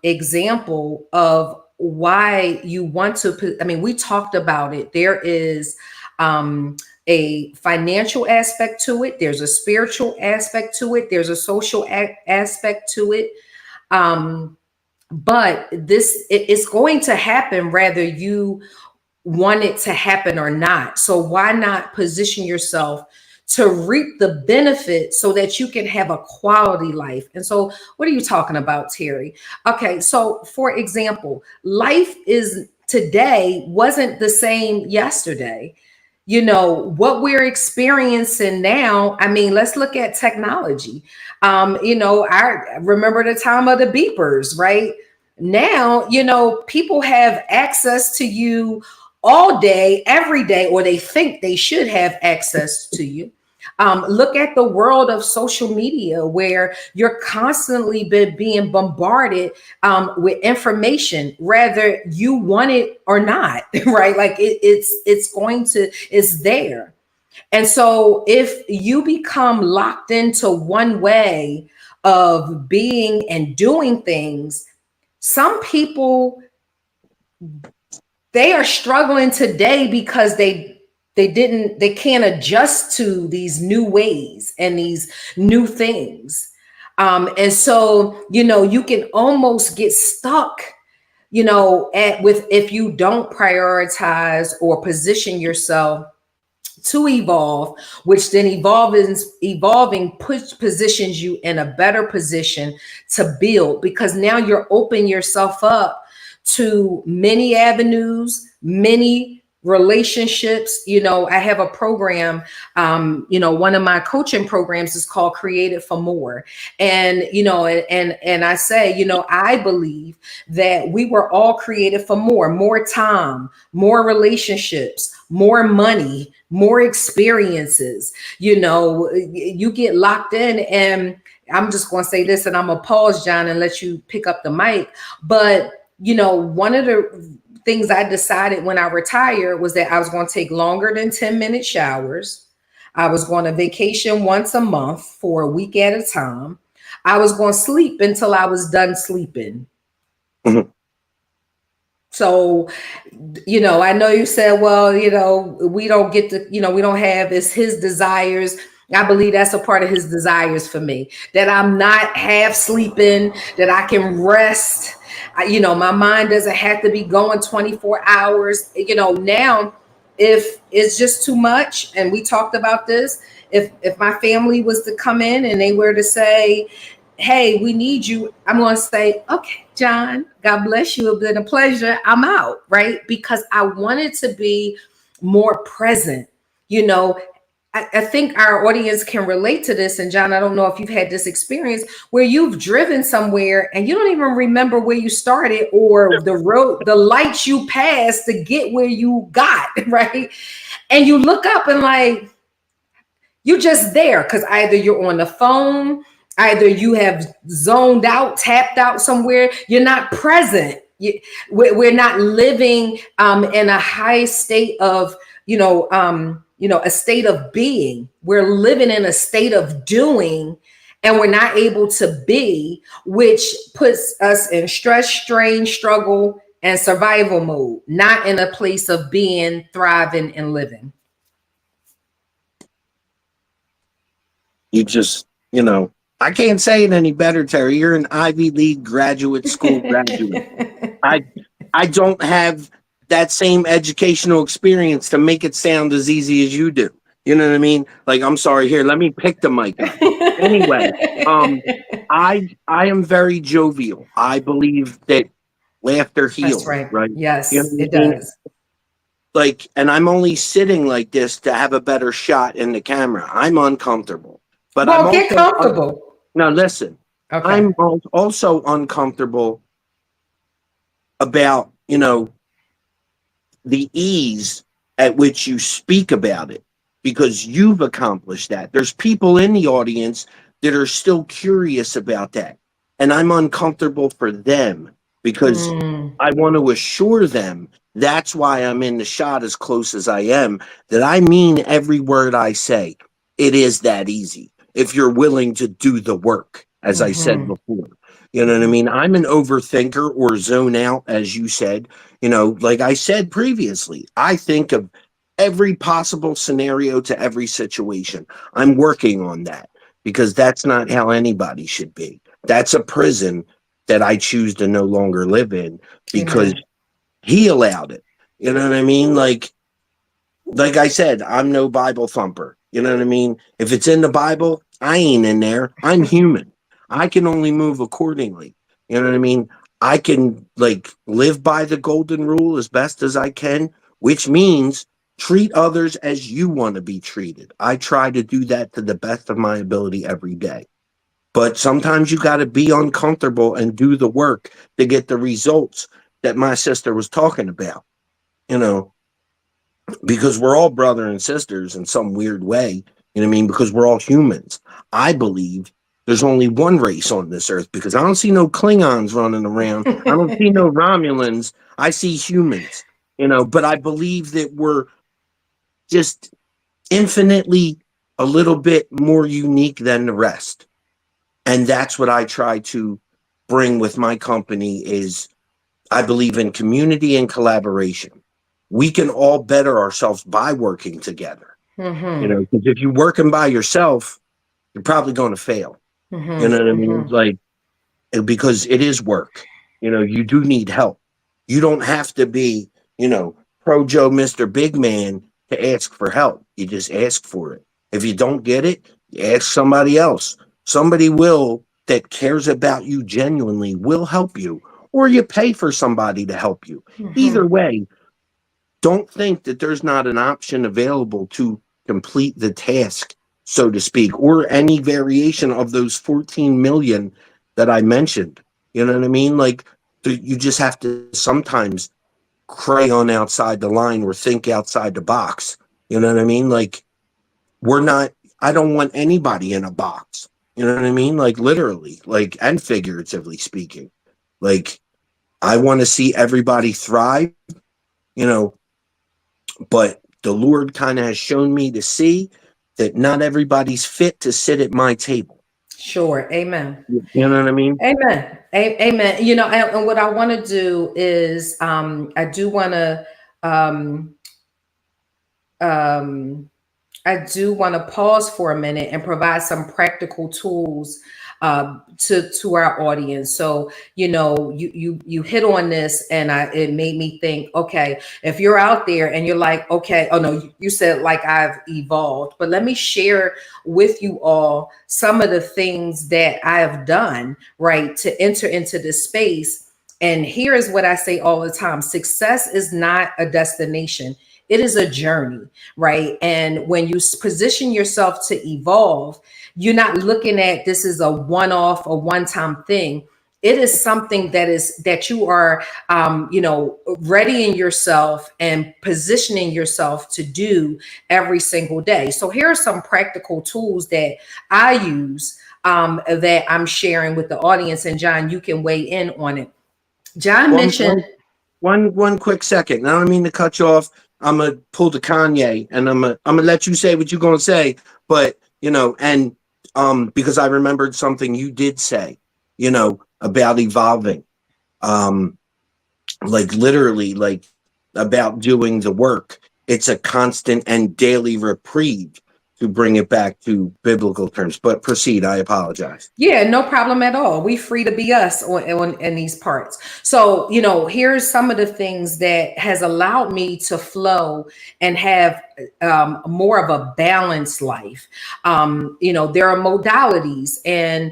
example of why you want to. I mean, we talked about it. There is a financial aspect to it. There's a spiritual aspect to it. There's a social aspect to it. But it's going to happen whether you want it to happen or not. So why not position yourself to reap the benefit so that you can have a quality life? And so what are you talking about, Terry? Okay, so for example, life is today wasn't the same yesterday. What we're experiencing now, I mean, let's look at technology. I remember the time of the beepers, right? Now, people have access to you all day, every day, or they think they should have access to you. Look at the world of social media, where you're constantly being bombarded with information, whether you want it or not, right? Like it's there. And so if you become locked into one way of being and doing things, some people, they are struggling today because they can't adjust to these new ways and these new things. And so, you can almost get stuck, if you don't prioritize or position yourself to evolve, which then evolving positions you in a better position to build, because now you're opening yourself up to many avenues, many relationships. You know, I have a program, you know, one of my coaching programs is called Created for More. And, you know, and I say, you know, I believe that we were all created for more time, more relationships, more money, more experiences. You know, you get locked in, and I'm just going to say this, and I'm going to pause, John, and let you pick up the mic. But, you know, one of the things I decided when I retired was that I was going to take longer than 10-minute showers. I was going to vacation once a month for a week at a time. I was going to sleep until I was done sleeping. Mhm. So, you know, I know you said, well, you know, we don't get to, you know, we don't have, it's his desires. I believe that's a part of his desires for me, that I'm not half sleeping, that I can rest. You know, my mind doesn't have to be going 24 hours. You know, now if it's just too much, and we talked about this, if my family was to come in and they were to say, hey, we need you, I'm going to say, okay, John, God bless you. It's been a pleasure. I'm out, right? Because I wanted to be more present. You know, I think our audience can relate to this. And John, I don't know if you've had this experience where you've driven somewhere and you don't even remember where you started or the road, the lights you passed to get where you got, right? And you look up and like, you're just there because either you're on the phone, either you have zoned out, tapped out somewhere. You're not present. We're not living in a high state of, a state of being. We're living in a state of doing, and we're not able to be, which puts us in stress, strain, struggle, and survival mode, not in a place of being, thriving, and living. You just, you know, I can't say it any better, Terry. You're an Ivy League graduate school graduate. I don't have that same educational experience to make it sound as easy as you do. You know what I mean? Like, I'm sorry, here, let me pick the mic up. Anyway, I am very jovial. I believe that laughter heals, That's right. right? Yes, You know what it I mean? does. Like, and I'm only sitting like this to have a better shot in the camera. I'm uncomfortable. But I'm Well, get also comfortable. now listen, Okay. I'm also uncomfortable about, you know, the ease at which you speak about it because you've accomplished that. There's people in the audience that are still curious about that. And I'm uncomfortable for them because Mm, I want to assure them that's why I'm in the shot as close as I am, that I mean every word I say. It is that easy if you're willing to do the work, as I said mhm. before. You know what I mean? I'm an overthinker or zone out, as you said. You know, like I said previously, I think of every possible scenario to every situation. I'm working on that because that's not how anybody should be. That's a prison that I choose to no longer live in because Amen. he allowed it. You know what I mean? Like I said, I'm no Bible thumper. You know what I mean? If it's in the Bible, I ain't in there. I'm human. I can only move accordingly. You know what I mean? I can like live by the golden rule as best as I can, which means treat others as you want to be treated. I try to do that to the best of my ability every day. But sometimes you got to be uncomfortable and do the work to get the results that my sister was talking about. You know, because we're all brother and sisters in some weird way. You know what I mean? Because we're all humans. I believe there's only one race on this earth because I don't see no Klingons running around. I don't see no Romulans. I see humans, you know, but I believe that we're just infinitely a little bit more unique than the rest. And that's what I try to bring with my company is I believe in community and collaboration. We can all better ourselves by working together. You Mhm. know, because if you're working by yourself, you're probably going to fail. You Mhm. know what I mean? Mhm. Like, because it is work. You know, you do need help. You don't have to be, you know, pro Joe, Mr. Big Man to ask for help. You just ask for it. If you don't get it, you ask somebody else. Somebody will that cares about you genuinely will help you, or you pay for somebody to help you. Either Mhm. way, don't think that there's not an option available to complete the task, so to speak, or any variation of those 14 million that I mentioned. You know what I mean? Like, you just have to sometimes crayon outside the line or think outside the box. You know what I mean? Like, I don't want anybody in a box. You know what I mean? Like, literally, like, and figuratively speaking. Like, I want to see everybody thrive, you know, but the Lord kind of has shown me to see that not everybody's fit to sit at my table. Sure. Amen. You know what I mean? Amen. Amen. And what I want to do is, I do want to, um, um, pause for a minute and provide some practical tools to our audience. So, you hit on this, and it made me think. Okay, if you're out there and you're like, okay, oh no, you said like I've evolved, but let me share with you all some of the things that I have done, right, to enter into this space. And here is what I say all the time: success is not a destination. It is a journey, right? And when you position yourself to evolve, you're not looking at this as a one-off, a one-time thing. It is something that you are, readying yourself and positioning yourself to do every single day. So here are some practical tools that I use, that I'm sharing with the audience. And John, you can weigh in on it. John mentioned. One quick second. I don't mean to cut you off. I'm gonna pull the Kanye, and I'm gonna let you say what you're gonna say. But and because I remembered something you did say, about evolving, like literally, like about doing the work. It's a constant and daily reprieve to bring it back to biblical terms. But proceed. I apologize. Yeah, no problem at all. We free to be us on in these parts. So, here's some of the things that has allowed me to flow and have more of a balanced life. There are modalities, and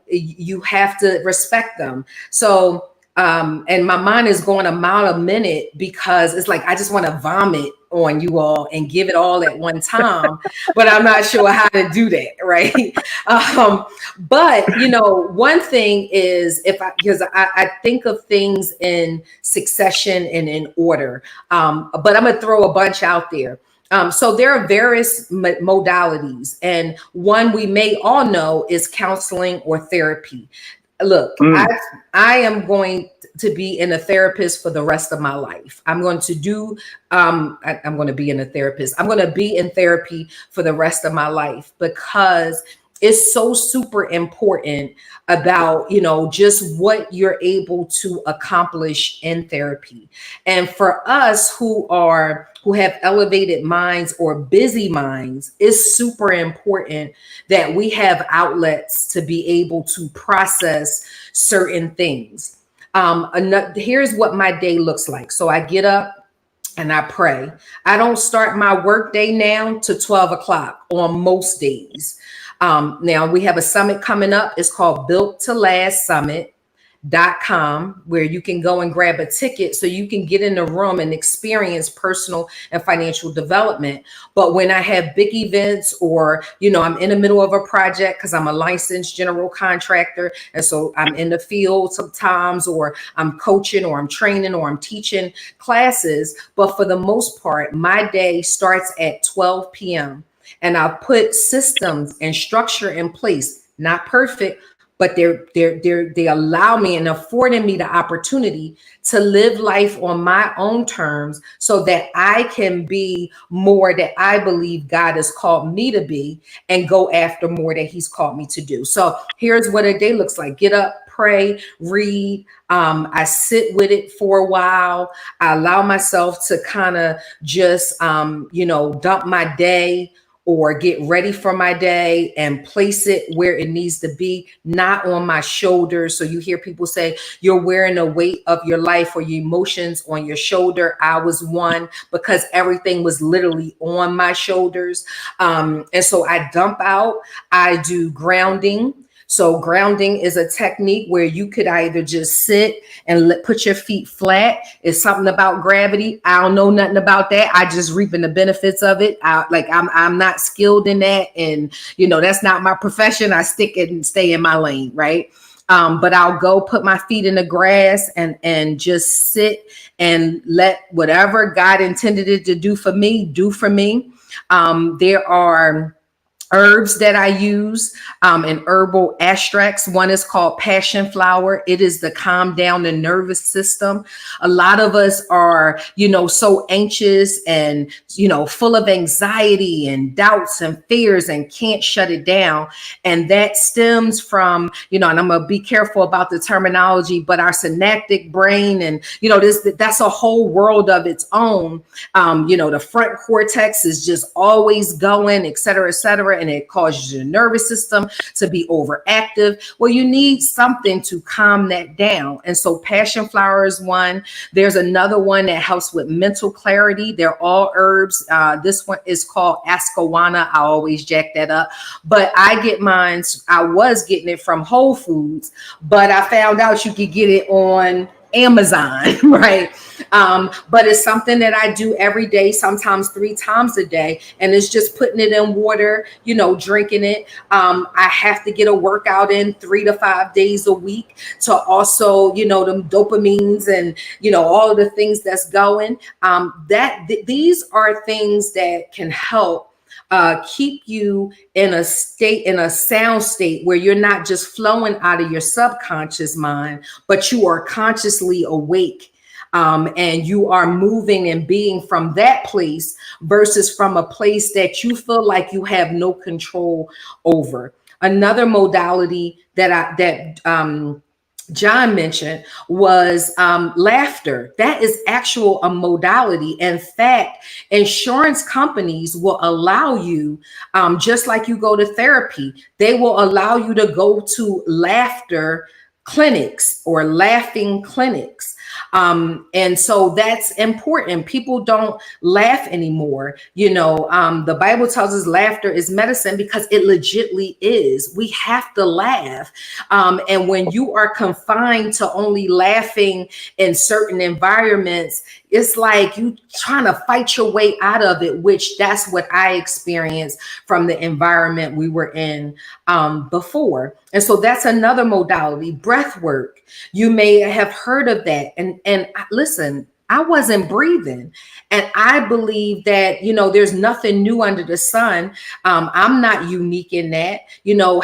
you have to respect them. So, and my mind is going a mile a minute because it's like I just want to vomit on you all and give it all at one time, but I'm not sure how to do that, right? But one thing is, because I think of things in succession and in order, but I'm gonna throw a bunch out there. So there are various modalities, and one we may all know is counseling or therapy. Look, I am going to be in a therapist for the rest of my life. I'm going to do, I'm going to be in a therapist. I'm going to be in therapy for the rest of my life, because it's so super important about, just what you're able to accomplish in therapy. And for us who have elevated minds or busy minds, it's super important that we have outlets to be able to process certain things. Here's what my day looks like. So I get up and I pray. I don't start my work day now to 12 o'clock on most days. Now we have a summit coming up. It's called Built to Last Summit.com, where you can go and grab a ticket so you can get in the room and experience personal and financial development. But when I have big events, or I'm in the middle of a project, because I'm a licensed general contractor, and so I'm in the field sometimes, or I'm coaching, or I'm training, or I'm teaching classes. But for the most part, my day starts at 12 p.m. and I'll put systems and structure in place. Not perfect, but they allow me and affording me the opportunity to live life on my own terms, so that I can be more that I believe God has called me to be, and go after more that He's called me to do. So here's what a day looks like. Get up, pray, read. I sit with it for a while. I allow myself to kind of just, dump my day, or get ready for my day and place it where it needs to be, not on my shoulders. So you hear people say you're wearing the weight of your life or your emotions on your shoulder. I was one, because everything was literally on my shoulders. And so I dump out, I do grounding. So grounding is a technique where you could either just sit and put your feet flat. It's something about gravity. I don't know nothing about that. I just reaping the benefits of it. I'm not skilled in that, and that's not my profession. I stick it and stay in my lane, right? But I'll go put my feet in the grass and just sit and let whatever God intended it to do for me, do for me. There are herbs that I use and herbal extracts. One is called passion flower. It is to calm down the nervous system. A lot of us are, so anxious and, full of anxiety and doubts and fears and can't shut it down. And that stems from, and I'm going to be careful about the terminology, but our synaptic brain and, that's a whole world of its own. The front cortex is just always going, et cetera, and it causes your nervous system to be overactive. Well, you need something to calm that down. And so passion flower is one. There's another one that helps with mental clarity. They're all herbs. This one is called Ascawana. I always jack that up. But I was getting it from Whole Foods, but I found out you could get it on Amazon, right? But it's something that I do every day, sometimes 3 times a day. And it's just putting it in water, drinking it. I have to get a workout in 3 to 5 days a week to also, them dopamines and, all of the things that's going. These are things that can help keep you in a sound state where you're not just flowing out of your subconscious mind, but you are consciously awake. And you are moving and being from that place versus from a place that you feel like you have no control over. Another modality that John mentioned was laughter. That is a modality. In fact, insurance companies will allow you, just like you go to therapy, they will allow you to go to laughter clinics or laughing clinics. And so that's important. People don't laugh anymore. The Bible tells us laughter is medicine because it legitly is. We have to laugh. And when you are confined to only laughing in certain environments, it's like you trying to fight your way out of it, which that's what I experienced from the environment we were in before. And so that's another modality, breath work. You may have heard of that. And listen, I wasn't breathing. And I believe that, there's nothing new under the sun. I'm not unique in that.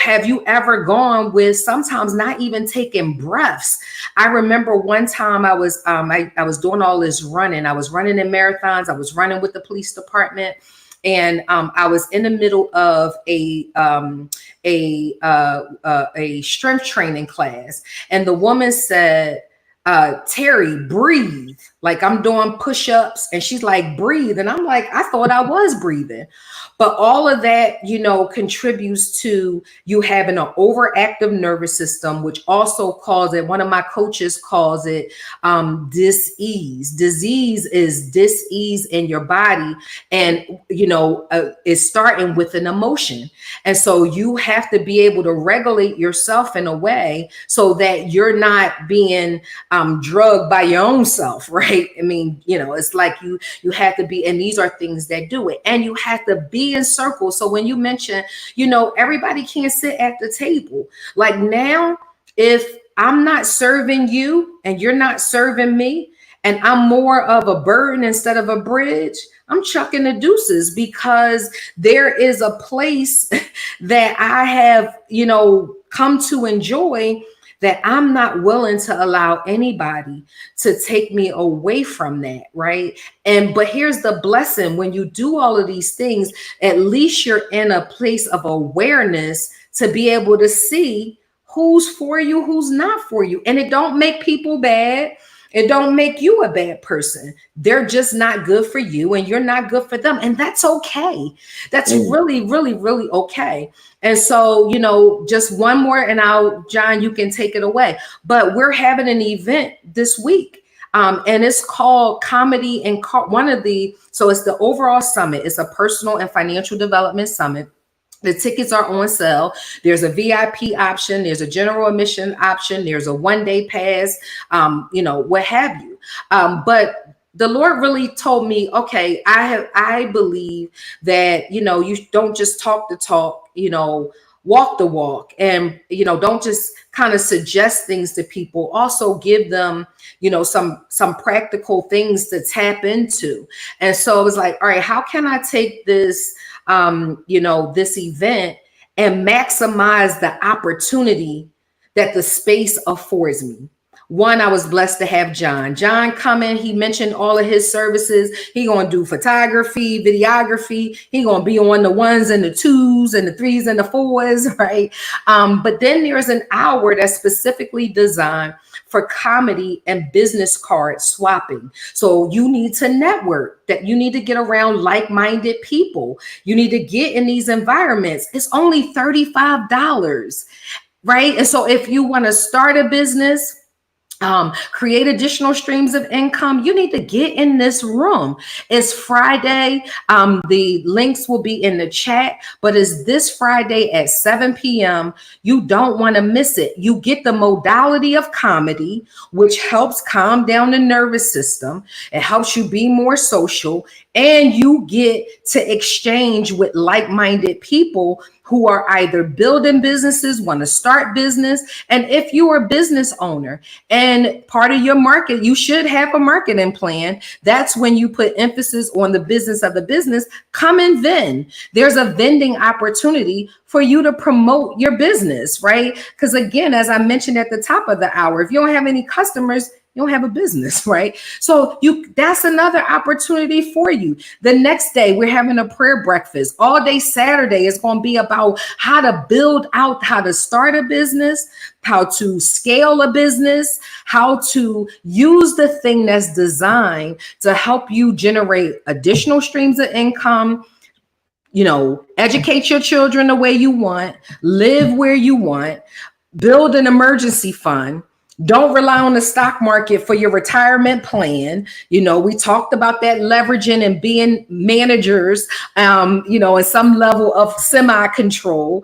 Have you ever gone with sometimes not even taking breaths? I remember one time I was doing all this running. I was running in marathons. I was running with the police department. And I was in the middle of a strength training class. And the woman said, Terry, breathe. Like I'm doing push-ups and she's like, breathe. And I'm like, I thought I was breathing. But all of that, contributes to you having an overactive nervous system, which also one of my coaches calls it dis-ease. Disease is dis-ease in your body. And, it's starting with an emotion. And so you have to be able to regulate yourself in a way so that you're not being drugged by your own self, right? I mean, it's like you have to be, and these are things that do it. And you have to be in circles. So when you mention, everybody can't sit at the table. Like now, if I'm not serving you and you're not serving me, and I'm more of a burden instead of a bridge, I'm chucking the deuces because there is a place that I have, come to enjoy that I'm not willing to allow anybody to take me away from that, right? But here's the blessing. When you do all of these things, at least you're in a place of awareness to be able to see who's for you, who's not for you. And it don't make people bad. It don't make you a bad person. They're just not good for you and you're not good for them. And that's okay. That's really, really, really okay. And so, just one more and John, you can take it away. But we're having an event this week. And it's called Comedy and so it's the overall summit. It's a personal and financial development summit. The tickets are on sale. There's a VIP option. There's a general admission option. There's a one-day pass, what have you. But the Lord really told me, okay, I believe that, you don't just talk the talk, walk the walk, and, don't just kind of suggest things to people. Also give them, some practical things to tap into. And so it was like, all right, how can I take this, this event and maximize the opportunity that the space affords me? One, I was blessed to have John come in. He mentioned all of his services. He going to do photography, videography. He going to be on the 1s and the 2s and the 3s and the 4s, right? But then there's an hour that's specifically designed for comedy and business card swapping. So you need to network, that you need to get around like-minded people. You need to get in these environments. It's only $35, right? And so if you want to start a business, create additional streams of income, you need to get in this room. It's Friday. The links will be in the chat, but it's this Friday at 7 p.m. You don't want to miss it. You get the modality of comedy, which helps calm down the nervous system. It helps you be more social, and you get to exchange with like-minded people who are either building businesses, want to start business. And if you are a business owner and part of your market, you should have a marketing plan. That's when you put emphasis on the business of the business. Come and vend. There's a vending opportunity for you to promote your business, right? Because again, as I mentioned at the top of the hour, if you don't have any customers, you don't have a business, right? So that's another opportunity for you. The next day, we're having a prayer breakfast. All day Saturday is going to be about how to build out, how to start a business, how to scale a business, how to use the thing that's designed to help you generate additional streams of income, educate your children the way you want, live where you want, build an emergency fund. Don't rely on the stock market for your retirement plan. We talked about that leveraging and being managers, in some level of semi-control,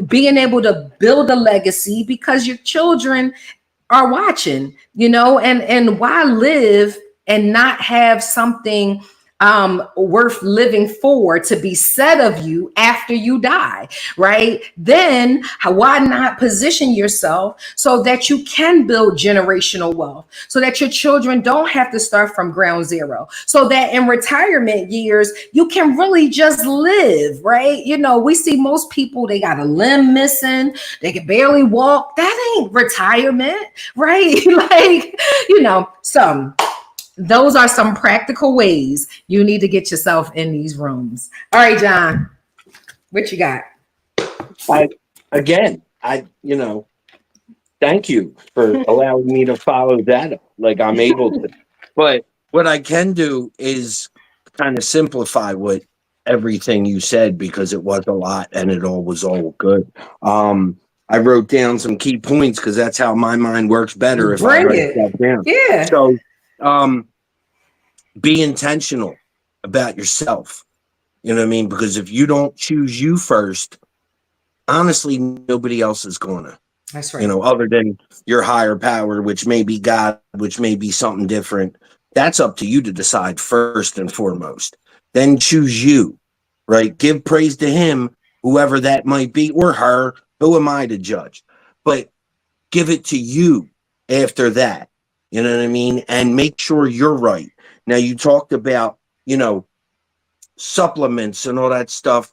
being able to build a legacy because your children are watching, and why live and not have something worth living for to be said of you after you die, right? Then why not position yourself so that you can build generational wealth, so that your children don't have to start from ground zero, so that in retirement years, you can really just live, right? We see most people, they got a limb missing, they can barely walk. That ain't retirement, right? Those are some practical ways you need to get yourself in these rooms. All right, John, what you got? Thank you for allowing me to follow that up like I'm able to. But what I can do is kind of simplify what everything you said, because it was a lot and it all was all good. I wrote down some key points because that's how my mind works better if I write that down. Yeah. So be intentional about yourself. You know what I mean? Because if you don't choose you first, honestly, nobody else is gonna. That's right. Other than your higher power, which may be God, which may be something different. That's up to you to decide first and foremost. Then choose you, right? Give praise to him, whoever that might be, or her. Who am I to judge? But give it to you after that. You know what I mean? And make sure you're right. Now, you talked about, supplements and all that stuff.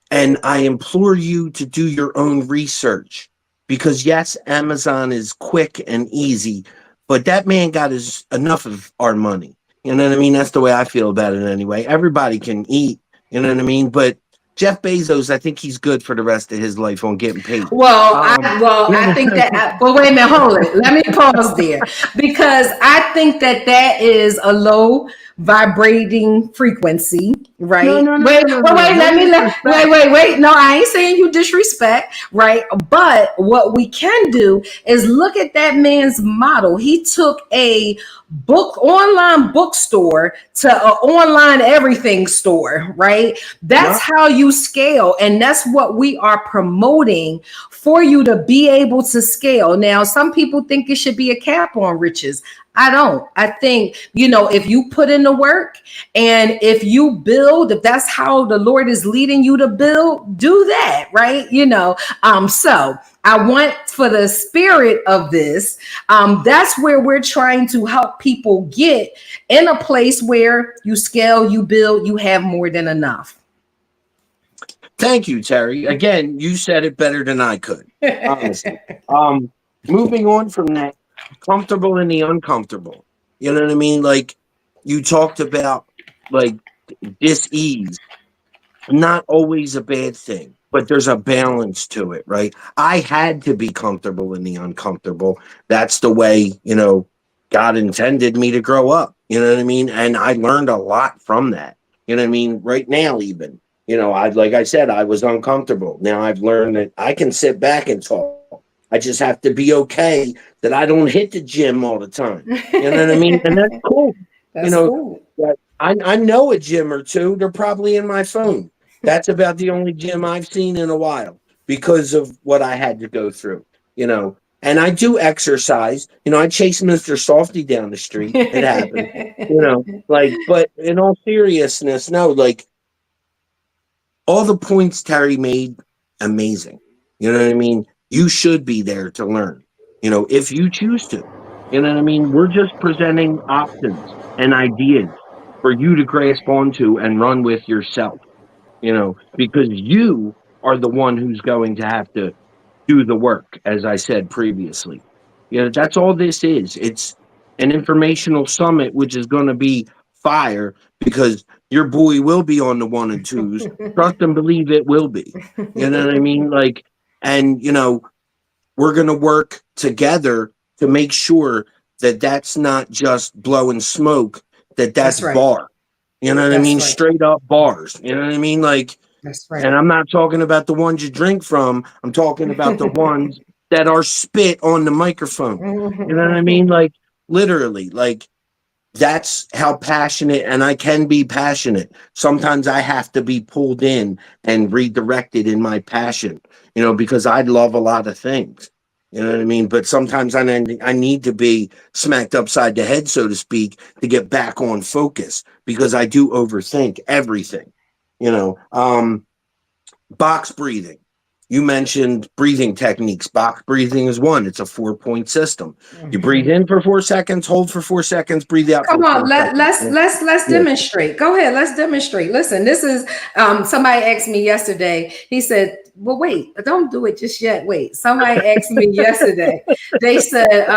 And I implore you to do your own research, because yes, Amazon is quick and easy, but that man got enough of our money. You know what I mean? That's the way I feel about it anyway. Everybody can eat, you know what I mean? But Jeff Bezos, I think he's good for the rest of his life on getting paid. I think that. Well, wait a minute, hold it. Let me pause there, because I think that is a low vibrating frequency, right? No, Wait, no, wait. No, I ain't saying you disrespect, right? But what we can do is look at that man's model. He took a online bookstore to an online everything store, right? That's how you scale, and that's what we are promoting for you to be able to scale. Now, some people think it should be a cap on riches. I don't. I think, if you put in the work and if you build, if that's how the Lord is leading you to build, do that, right? So I want, for the spirit of this, that's where we're trying to help people get in a place where you scale, you build, you have more than enough. Thank you, Terry. Again, you said it better than I could, honestly. Moving on from that, comfortable in the uncomfortable. You know what I mean? Like, you talked about, like, dis-ease. Not always a bad thing, but there's a balance to it, right? I had to be comfortable in the uncomfortable. That's the way, God intended me to grow up. You know what I mean? And I learned a lot from that. You know what I mean? Right now, even, like I said, I was uncomfortable. Now I've learned that I can sit back and talk. I just have to be okay that I don't hit the gym all the time. You know what I mean? And that's cool. That's cool. I know a gym or two. They're probably in my phone. That's about the only gym I've seen in a while because of what I had to go through, And I do exercise. I chase Mr. Softy down the street. It happens, but in all seriousness, no, like, all the points Terry made, amazing. You know what I mean? You should be there to learn, if you choose to. You know what I mean? We're just presenting options and ideas for you to grasp onto and run with yourself, because you are the one who's going to have to do the work, as I said previously. That's all this is. It's an informational summit, which is going to be fire because your boy will be on the 1 and 2s. Trust and believe it will be. You know what I mean? Like, and, we're going to work together to make sure that that's not just blowing smoke, that's right. bar. You know what I mean? Right. Straight up bars. You know what I mean? Like, that's right. And I'm not talking about the ones you drink from. I'm talking about the ones that are spit on the microphone. You know what I mean? Like, literally, like, that's how passionate, and I can be passionate. Sometimes I have to be pulled in and redirected in my passion, because I love a lot of things. You know what I mean? But sometimes I need to be smacked upside the head, so to speak, to get back on focus because I do overthink everything. Box breathing. You mentioned breathing techniques. Box breathing is one. It's a 4-point system. You breathe in for 4 seconds, hold for 4 seconds, breathe out. Come on, let's demonstrate. Go ahead, let's demonstrate. Listen, this is somebody asked me yesterday. He said, "Well, wait, don't do it just yet. Wait." Somebody asked me yesterday. They said,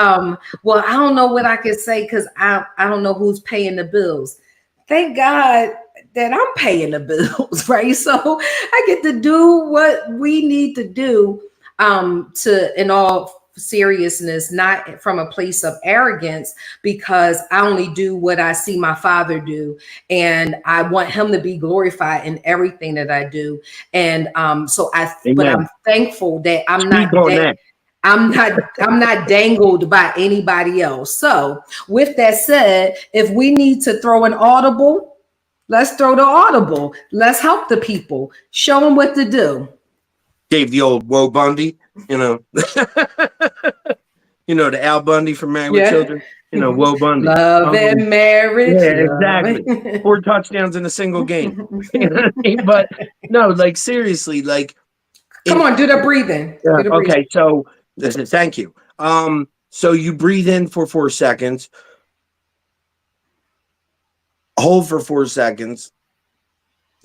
"Well, I don't know what I could say because I don't know who's paying the bills." Thank God that I'm paying the bills, right? So I get to do what we need to do in all seriousness, not from a place of arrogance, because I only do what I see my Father do, and I want Him to be glorified in everything that I do. And but I'm thankful that I'm not dangled by anybody else. So with that said, if we need to throw an audible, let's throw the audible. Let's help the people. Show them what to do. Gave the old Woe Bundy, the Al Bundy from Married with Children, Woe Bundy. Love and marriage. Yeah, exactly. 4 touchdowns in a single game. But no, like, seriously, like. Come on, do the breathing. Okay, so thank you. So you breathe in for 4 seconds. Hold for 4 seconds,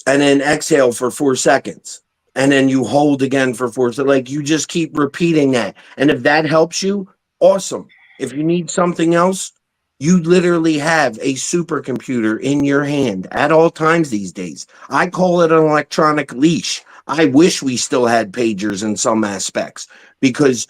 and then exhale for 4 seconds, and then you hold again for 4 seconds. Like, you just keep repeating that. And if that helps you, awesome. If you need something else, you literally have a supercomputer in your hand at all times these days. I call it an electronic leash. I wish we still had pagers in some aspects, because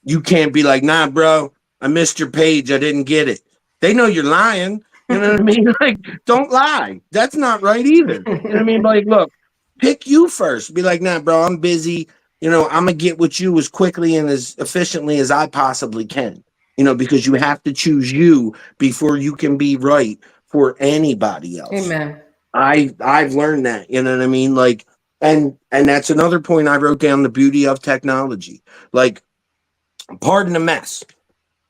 you can't be like, "Nah, bro, I missed your page. I didn't get it." They know you're lying. You know what I mean? Like, don't lie. That's not right either. You know what I mean? Like, look, pick you first. Be like, nah, bro, I'm busy. You know, I'm gonna get with you as quickly and as efficiently as I possibly can. You know, because you have to choose you before you can be right for anybody else. Amen. I've learned that, you know what I mean? Like, and that's another point I wrote down, the beauty of technology. Like, pardon the mess.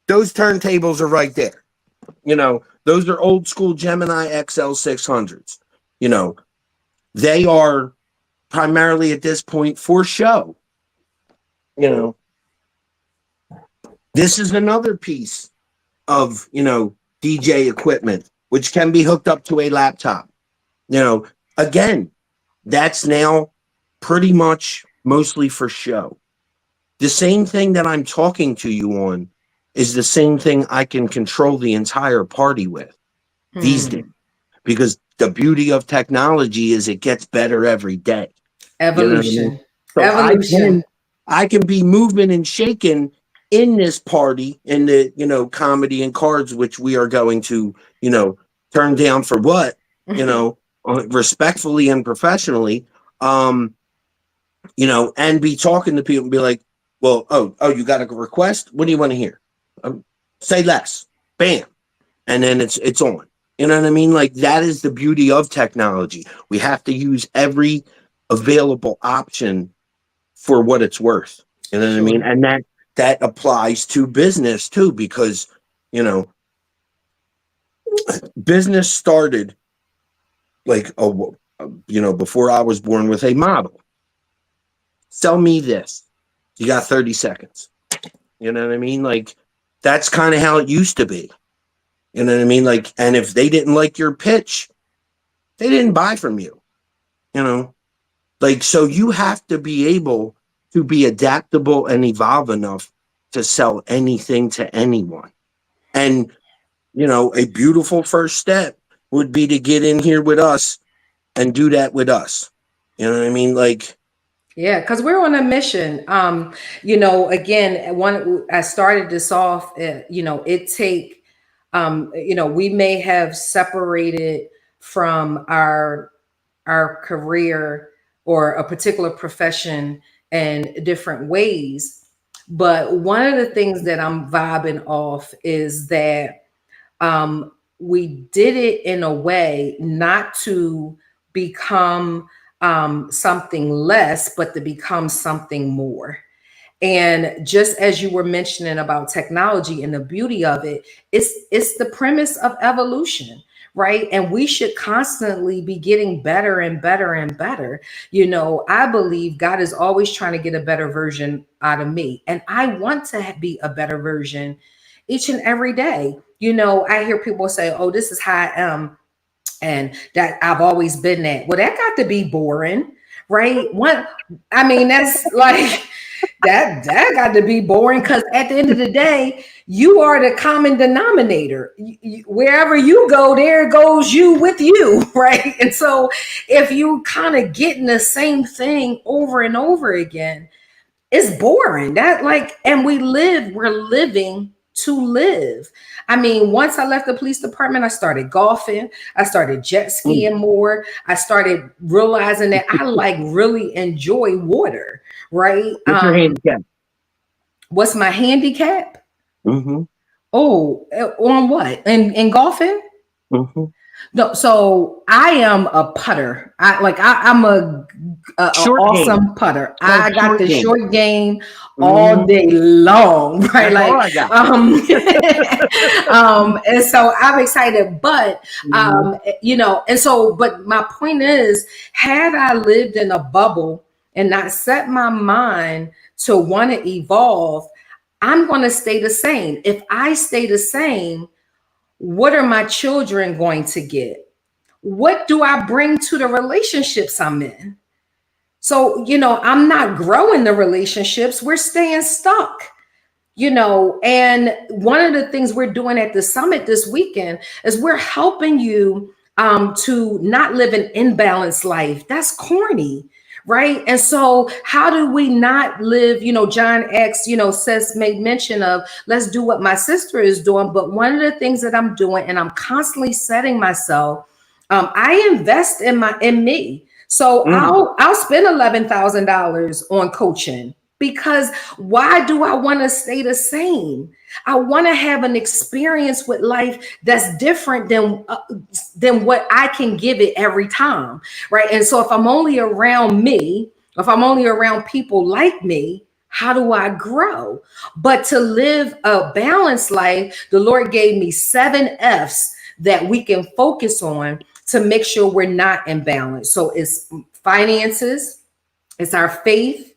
Those turntables are right there. You know, those are old school Gemini XL 600s. You know, they are primarily at this point for show. You know, this is another piece of, you know, DJ equipment, which can be hooked up to a laptop. You know, again, that's now pretty much mostly for show. The same thing that I'm talking to you on is the same thing I can control the entire party with these days, because the beauty of technology is it gets better every day. Evolution. So Evolution. I can be moving and shaking in this party, in the, you know, comedy and cards, which we are going to, you know, turn down for what, you know, respectfully and professionally, you know, and be talking to people and be like, well, oh, you got a request? What do you want to hear? Say less. Bam. And then it's on. You know what I mean? Like, that is the beauty of technology. We have to use every available option for what it's worth. You know what I mean? And that applies to business too, because, you know, business started like, you know, before I was born, with a model. Sell me this. You got 30 seconds. You know what I mean? Like, that's kind of how it used to be. You know what I mean? Like, and if they didn't like your pitch, they didn't buy from you. You know, like, so you have to be able to be adaptable and evolve enough to sell anything to anyone. And, you know, a beautiful first step would be to get in here with us and do that with us. You know what I mean? Like, Yeah, because we're on a mission. You know, again, I started this off, you know, you know, we may have separated from our career or a particular profession in different ways. But one of the things that I'm vibing off is that we did it in a way not to become something less, but to become something more. And just as you were mentioning about technology and the beauty of it, it's the premise of evolution, right? And we should constantly be getting better and better and better. You know, I believe God is always trying to get a better version out of me, and I want to be a better version each and every day. You know, I hear people say, "Oh, this is how I am," and that I've always been that. Well, that got to be boring, right? I mean, that's like that got to be boring, because at the end of the day, you are the common denominator. Wherever you go, there goes you with you, right? And so if you kind of getting the same thing over and over again, it's boring. That, like, and we're living to live. I mean, once I left the police department, I started golfing. I started jet skiing more. I started realizing that I like really enjoy water, right? what's your handicap? What's my handicap? Mm-hmm. Oh, on what? In golfing? Mm-hmm. No, so I am a putter. I'm a awesome putter. I got the short game all day long, right? That's And so I'm excited, but you know, and so, but my point is, had I lived in a bubble and not set my mind to want to evolve, I'm going to stay the same. If I stay the same, what are my children going to get? What do I bring to the relationships I'm in? So, you know, I'm not growing the relationships. We're staying stuck, you know. And one of the things we're doing at the summit this weekend is we're helping you to not live an imbalanced life. That's corny, right? And so how do we not live, John X, made mention of, let's do what my sister is doing. But one of the things that I'm doing, and I'm constantly setting myself, I invest in me. So I'll spend $11,000 on coaching, because why do I want to stay the same? I want to have an experience with life that's different than what I can give it every time, right? And so if I'm only around me, if I'm only around people like me, how do I grow? But to live a balanced life, the Lord gave me 7 F's that we can focus on to make sure we're not in balance. So it's finances, it's our faith,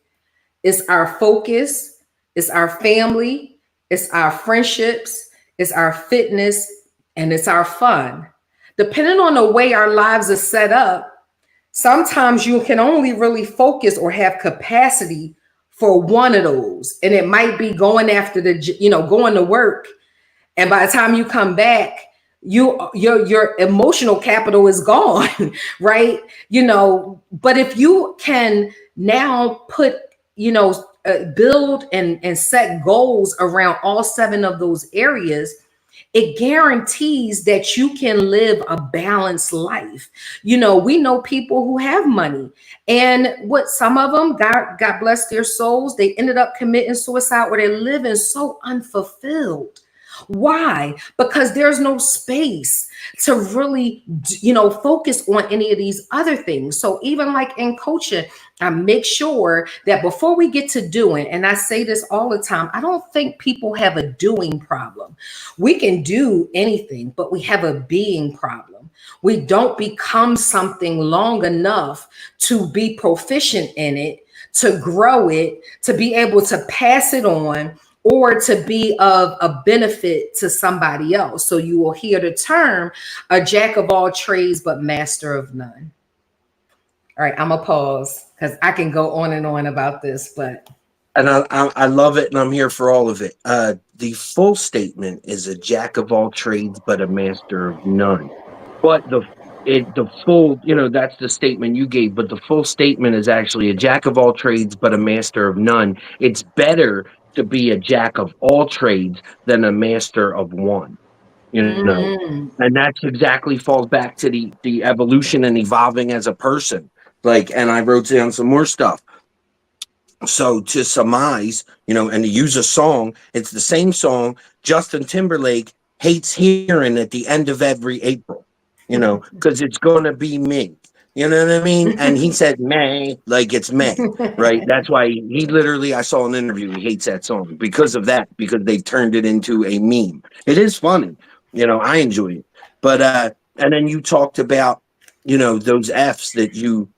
it's our focus, it's our family, it's our friendships, it's our fitness, and it's our fun. Depending on the way our lives are set up, sometimes you can only really focus or have capacity for one of those. And it might be going after going to work. And by the time you come back, your emotional capital is gone, right? But if you can now put, build and set goals around all 7 of those areas, it guarantees that you can live a balanced life. We know people who have money, and what some of them, God bless their souls, they ended up committing suicide, where they're living so unfulfilled. Why? Because there's no space to really, focus on any of these other things. So even like in coaching, I make sure that before we get to doing, and I say this all the time, I don't think people have a doing problem. We can do anything, but we have a being problem. We don't become something long enough to be proficient in it, to grow it, to be able to pass it on, or to be of a benefit to somebody else. So you will hear the term, a jack of all trades, but master of none. All right, I'm gonna pause because I can go on and on about this, but. And I love it, and I'm here for all of it. The full statement is a jack of all trades, but a master of none. But the full, that's the statement you gave. But the full statement is actually a jack of all trades, but a master of none. It's better to be a jack of all trades than a master of one. And that's exactly falls back to the evolution and evolving as a person. And I wrote down some more stuff. So to surmise, and to use a song, it's the same song Justin Timberlake hates hearing at the end of every April, because it's going to be me. You know what I mean? And he said May, like it's May, right? That's why he literally, I saw an interview, he hates that song because of that, because they turned it into a meme. It is funny, I enjoy it. But and then you talked about, those F's that you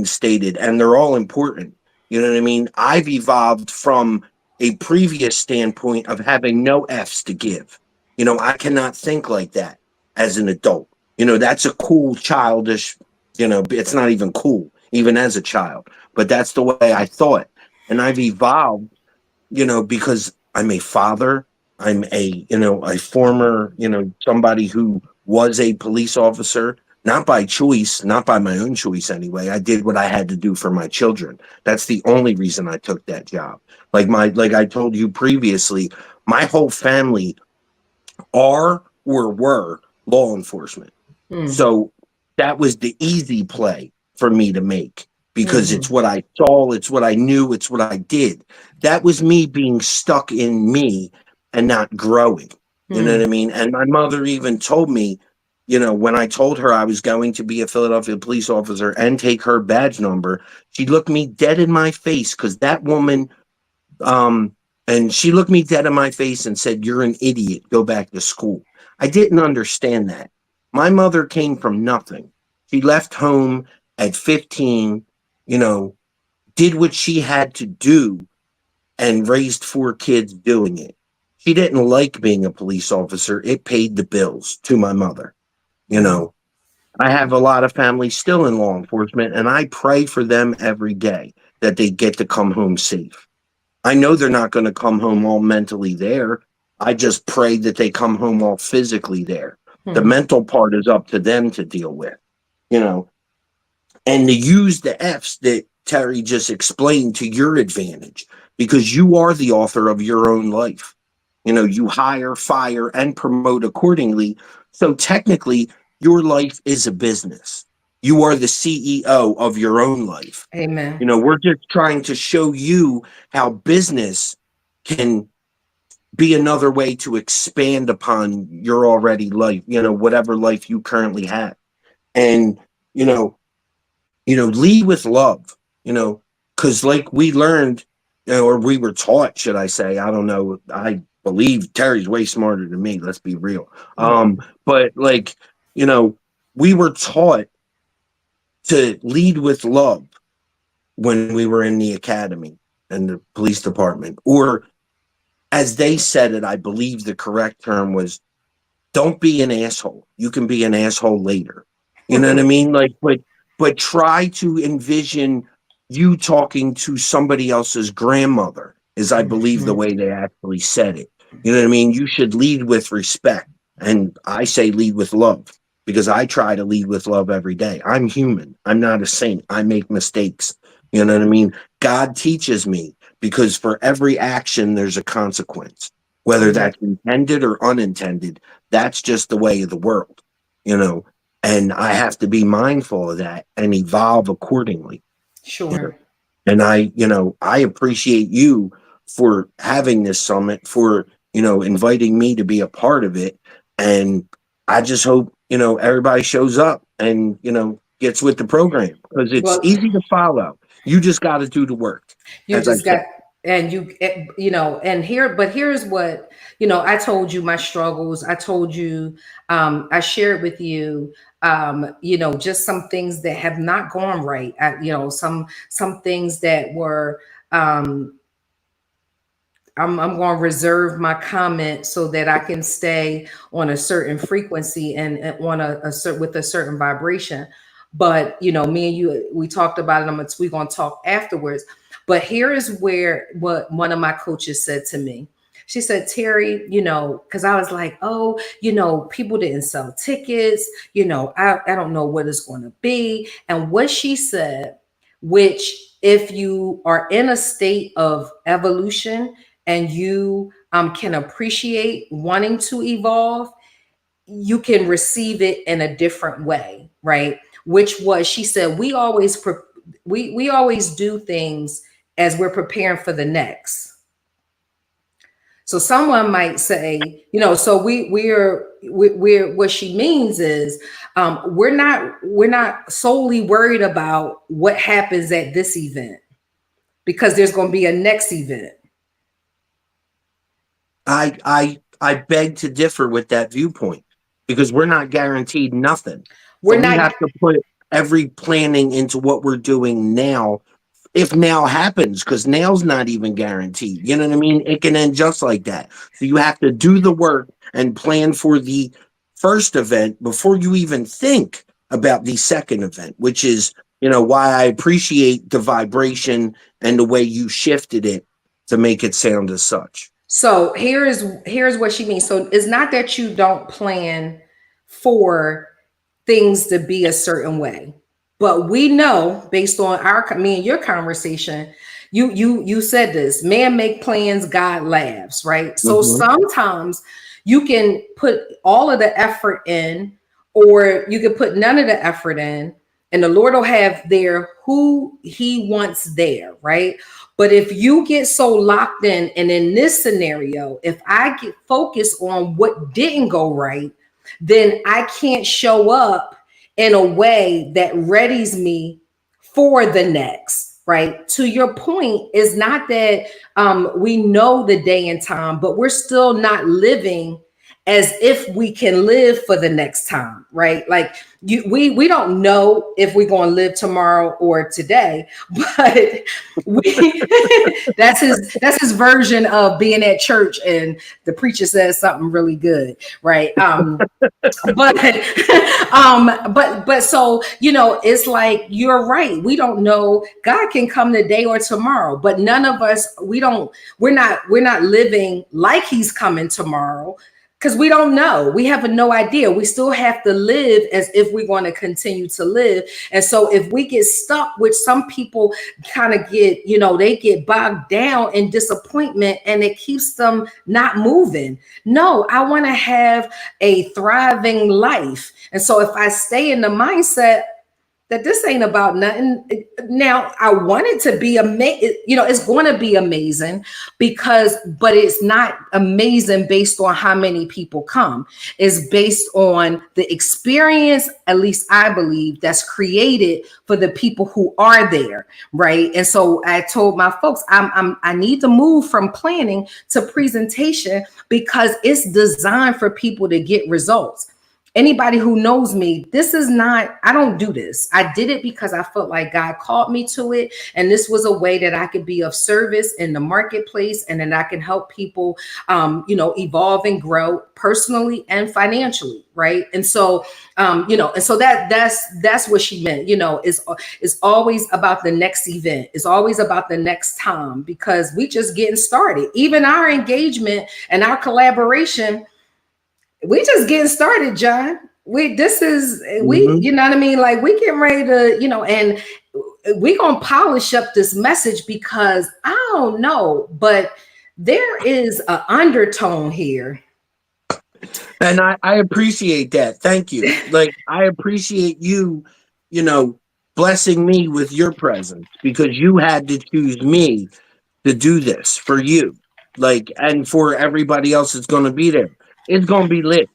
stated, and they're all important. You know what I mean? I've evolved from a previous standpoint of having no F's to give. I cannot think like that as an adult. That's a cool childish, it's not even cool, even as a child. But that's the way I thought. And I've evolved, because I'm a father. I'm a former, somebody who was a police officer. Not by choice, not by my own choice anyway. I did what I had to do for my children. That's the only reason I took that job. Like I told you previously, my whole family are or were law enforcement. So that was the easy play for me to make, because it's what I saw, it's what I knew, it's what I did. That was me being stuck in me and not growing. You know what I mean? And my mother even told me, when I told her I was going to be a Philadelphia police officer and take her badge number, she looked me dead in my face, because that woman, and she looked me dead in my face and said, "You're an idiot. Go back to school." I didn't understand that. My mother came from nothing. She left home at 15, did what she had to do and raised 4 kids doing it. She didn't like being a police officer. It paid the bills to my mother. I have a lot of family still in law enforcement, and I pray for them every day that they get to come home safe. I know they're not going to come home all mentally there. I just pray that they come home all physically there. The mental part is up to them to deal with, and to use the F's that Terry just explained, to your advantage, because you are the author of your own life. You know, you hire, fire, and promote accordingly. So technically, your life is a business. You are the CEO of your own life. Amen. You know, we're just trying to show you how business can be another way to expand upon your already life, you know, whatever life you currently have. And, lead with love, because like we learned, or we were taught, should I say, I don't know. I believe Terry's way smarter than me. Let's be real. But like, we were taught to lead with love when we were in the academy and the police department, or as they said it, I believe the correct term was, don't be an asshole. You can be an asshole later. You know what I mean? Like, but try to envision you talking to somebody else's grandmother, is I believe the way they actually said it. You know what I mean? You should lead with respect. And I say lead with love, because I try to lead with love every day. I'm human. I'm not a saint. I make mistakes. You know what I mean? God teaches me, because for every action, there's a consequence, whether that's intended or unintended. That's just the way of the world, and I have to be mindful of that and evolve accordingly. Sure. And I appreciate you for having this summit, for, inviting me to be a part of it. And I just hope, everybody shows up and, gets with the program, because it's easy to follow. You just got to do the work. And here's what, I told you my struggles. I told you, I shared with you, just some things that have not gone right. Some things that were, I'm going to reserve my comment so that I can stay on a certain frequency and on with a certain vibration. But, me and you, we talked about it. We're going to talk afterwards. But here is what one of my coaches said to me. She said, Terry, because I was like, people didn't sell tickets. I don't know what it's going to be. And what she said, which if you are in a state of evolution and you can appreciate wanting to evolve, you can receive it in a different way, right? Which was, she said, we always do things as we're preparing for the next. So someone might say, so we're what she means is, we're not solely worried about what happens at this event, because there's going to be a next event. I beg to differ with that viewpoint, because we're not guaranteed nothing. We have to put every planning into what we're doing now, if now happens, because now's not even guaranteed. You know what I mean? It can end just like that. So you have to do the work and plan for the first event before you even think about the second event, which is, why I appreciate the vibration and the way you shifted it to make it sound as such. So here's what she means. So it's not that you don't plan for things to be a certain way, but we know, based on me and your conversation, you said this: man make plans, God laughs, right? So sometimes you can put all of the effort in, or you can put none of the effort in, and the Lord will have there who he wants there, right? But if you get so locked in, and in this scenario, if I get focused on what didn't go right, then I can't show up in a way that readies me for the next, right? To your point, is not that we know the day and time, but we're still not living as if we can live for the next time, right? Like we don't know if we're going to live tomorrow or today, but that's his version of being at church and the preacher says something really good, right? But so, it's like, you're right. We don't know. God can come today or tomorrow, but none of us, we're not living like he's coming tomorrow. Because we don't know. We have no idea. We still have to live as if we want to continue to live. And so if we get stuck, which some people kind of get, they get bogged down in disappointment and it keeps them not moving. No, I want to have a thriving life. And so if I stay in the mindset that this ain't about nothing. Now, I want it to be amazing. It's going to be amazing but it's not amazing based on how many people come. It's based on the experience, at least I believe, that's created for the people who are there, right? And so I told my folks, I need to move from planning to presentation because it's designed for people to get results. Anybody who knows me, I don't do this. I did it because I felt like God called me to it. And this was a way that I could be of service in the marketplace and then I can help people, evolve and grow personally and financially. Right. And so, and so that's what she meant, it's always about the next event. It's always about the next time because we just getting started. Even our engagement and our collaboration, we just getting started, John. You know what I mean? Like we getting ready to, and we gonna polish up this message because I don't know, but there is an undertone here. And I appreciate that. Thank you. Like I appreciate you, blessing me with your presence because you had to choose me to do this for you. Like, and for everybody else that's gonna be there. It's gonna be lit.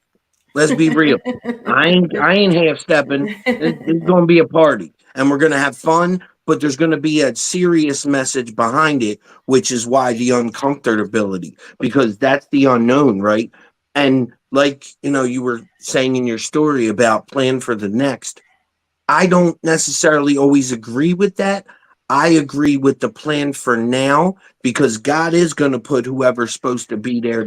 Let's be real. I ain't half stepping. It's gonna be a party, and we're gonna have fun. But there's gonna be a serious message behind it, which is why the uncomfortability, because that's the unknown, right? And like you were saying in your story about plan for the next. I don't necessarily always agree with that. I agree with the plan for now because God is going to put whoever's supposed to be there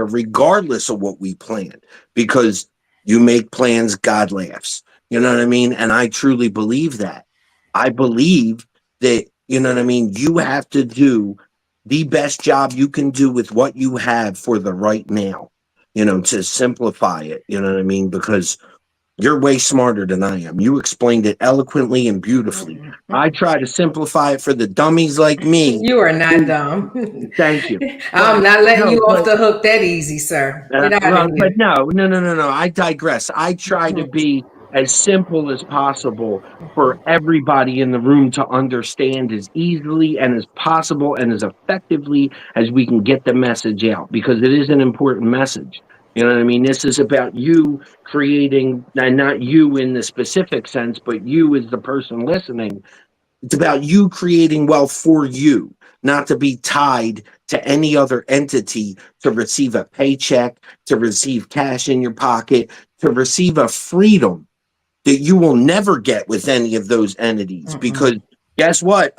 regardless of what we plan, because you make plans, God laughs. You know what I mean? And I truly believe that. I believe that, you have to do the best job you can do with what you have for the right now, to simplify it. You know what I mean? Because you're way smarter than I am. You explained it eloquently and beautifully. I try to simplify it for the dummies like me. You are not dumb. Thank you. I'm not letting you off the hook that easy, sir. Get out of here. But no. I digress. I try to be as simple as possible for everybody in the room to understand as easily and as possible and as effectively as we can get the message out, because it is an important message. You know what I mean? This is about you creating, and not you in the specific sense, but you as the person listening. It's about you creating wealth for you, not to be tied to any other entity, to receive a paycheck, to receive cash in your pocket, to receive a freedom that you will never get with any of those entities. Because guess what?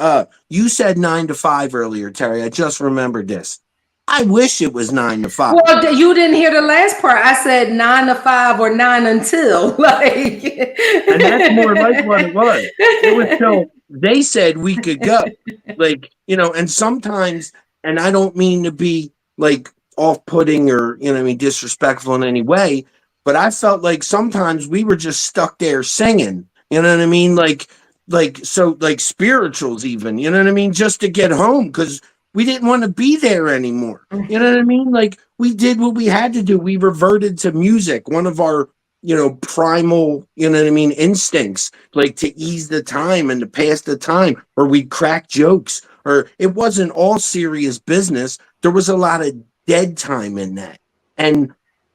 You said 9 to 5 earlier, Terry. I just remembered this. I wish it was 9 to 5. Well, you didn't hear the last part. I said 9 to 5 or 9 until. And that's more like what it was. It was till they said we could go. And sometimes, and I don't mean to be like off-putting or, disrespectful in any way, but I felt like sometimes we were just stuck there singing. You know what I mean? Like spirituals even, just to get home, because we didn't want to be there anymore. You know what I mean? Like we did what we had to do. We reverted to music, one of our, primal, instincts, like to ease the time and to pass the time, or we'd crack jokes, or it wasn't all serious business. There was a lot of dead time in that. And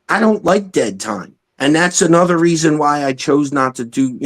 I don't like dead time. And that's another reason why I chose not to do,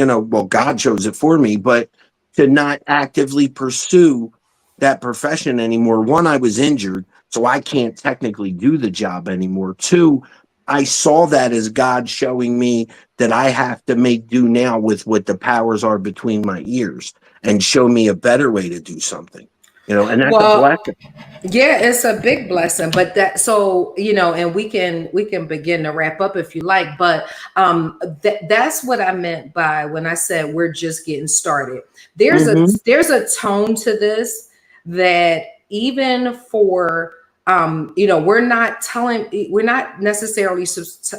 God chose it for me, but to not actively pursue that profession anymore. One, I was injured, so I can't technically do the job anymore. Two, I saw that as God showing me that I have to make do now with what the powers are between my ears and show me a better way to do something. And that's a blessing. Yeah, it's a big blessing. But and we can begin to wrap up if you like. But that's what I meant by when I said we're just getting started. There's a tone to this that even for we're not necessarily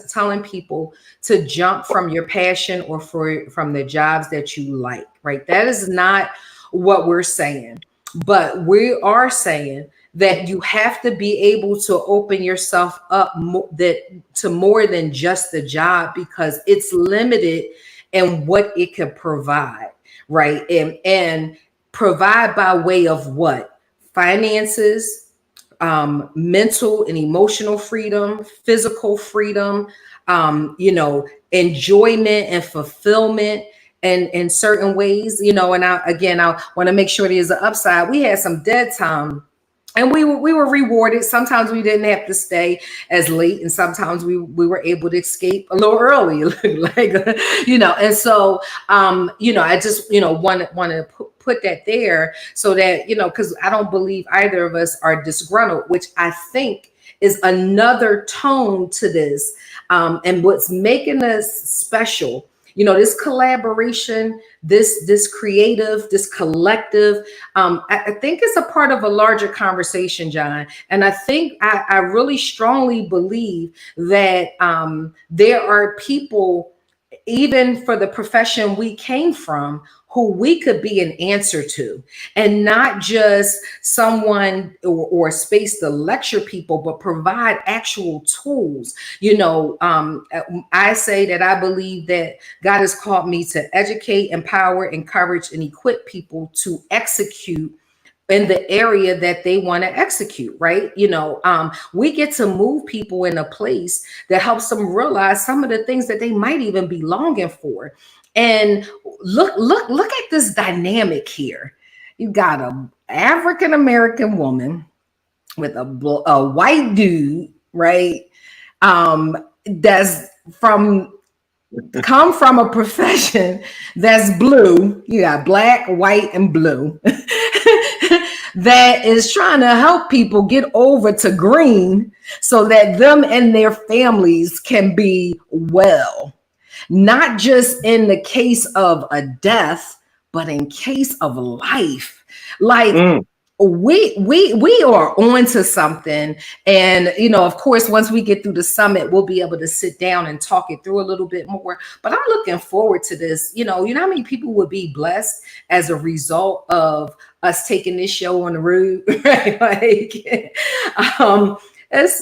telling people to jump from your passion or from the jobs that you like, right? That is not what we're saying. But we are saying that you have to be able to open yourself up to more than just the job, because it's limited in what it can provide, right? And provide by way of what? Finances, mental and emotional freedom, physical freedom, enjoyment and fulfillment. And in certain ways, and I want to make sure there's an upside. We had some dead time, and we were rewarded. Sometimes we didn't have to stay as late, and sometimes we were able to escape a little early, like And so I just want to put that there, so that because I don't believe either of us are disgruntled, which I think is another tone to this, and what's making us special. This collaboration, this creative, this collective, I think it's a part of a larger conversation, John. And I think I really strongly believe that there are people, even for the profession we came from, who we could be an answer to, and not just someone or a space to lecture people, but provide actual tools. I say that I believe that God has called me to educate, empower, encourage, and equip people to execute in the area that they want to execute, right? We get to move people in a place that helps them realize some of the things that they might even be longing for. And look at this dynamic here. You got a African American woman with a white dude, right? That's come from a profession that's blue. You got black, white, and blue. That is trying to help people get over to green so that them and their families can be well. Not just in the case of a death, but in case of life. Like we are on to something. And of course, once we get through the summit, we'll be able to sit down and talk it through a little bit more. But I'm looking forward to this. You know how many people would be blessed as a result of us taking this show on the road, right? Like it's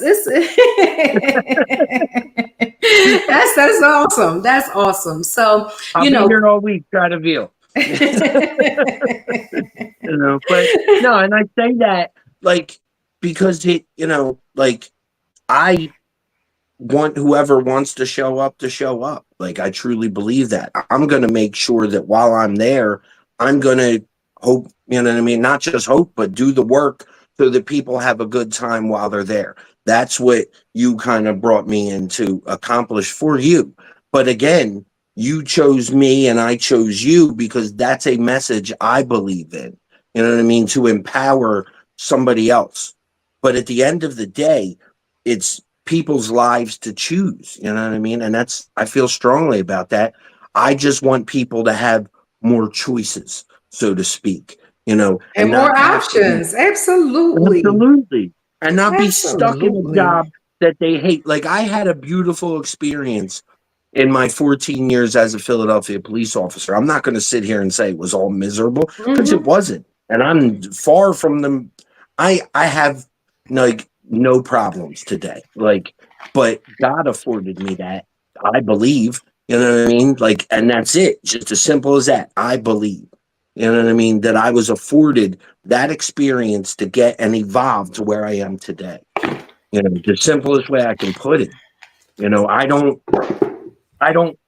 that's awesome. That's awesome. So I'll be here all week, try to veal. But no, and I say that because I want whoever wants to show up to show up. I truly believe that. I'm going to make sure that while I'm there, I'm going to hope, not just hope, but do the work so that people have a good time while they're there. That's what you kind of brought me in to accomplish for you. But again, you chose me and I chose you because that's a message I believe in, to empower somebody else. But at the end of the day, it's people's lives to choose, and I feel strongly about that. I just want people to have more choices, so to speak, and more options. Absolutely. And not be stuck in a job that they hate. I had a beautiful experience in my 14 years as a Philadelphia police officer. I'm not going to sit here and say it was all miserable, because it wasn't. And I'm far from them. I have no problems today. But God afforded me that, I believe. And that's it. Just as simple as that. I believe. That I was afforded that experience to get and evolve to where I am today. The simplest way I can put it. I don't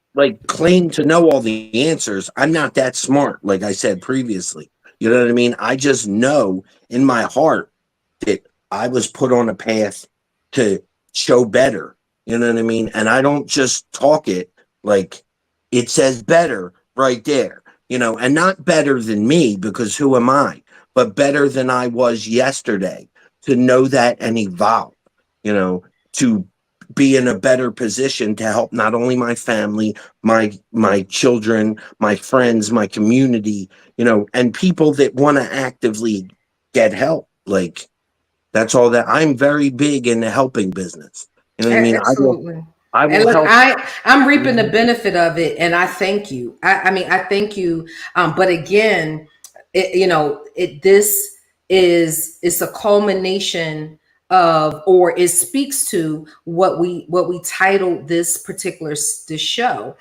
claim to know all the answers. I'm not that smart, like I said previously. I just know in my heart that I was put on a path to show better. And I don't just talk it. It says better right there. And not better than me, because who am I? But better than I was yesterday, to know that and evolve, to be in a better position to help not only my family, my children, my friends, my community, and people that want to actively get help. That's all that I'm very big in the helping business. You know what I mean? Absolutely. I And will look, help. I'm reaping the benefit of it, and I thank you. I mean, I thank you. But again, this is a culmination of, or it speaks to what we titled this this show,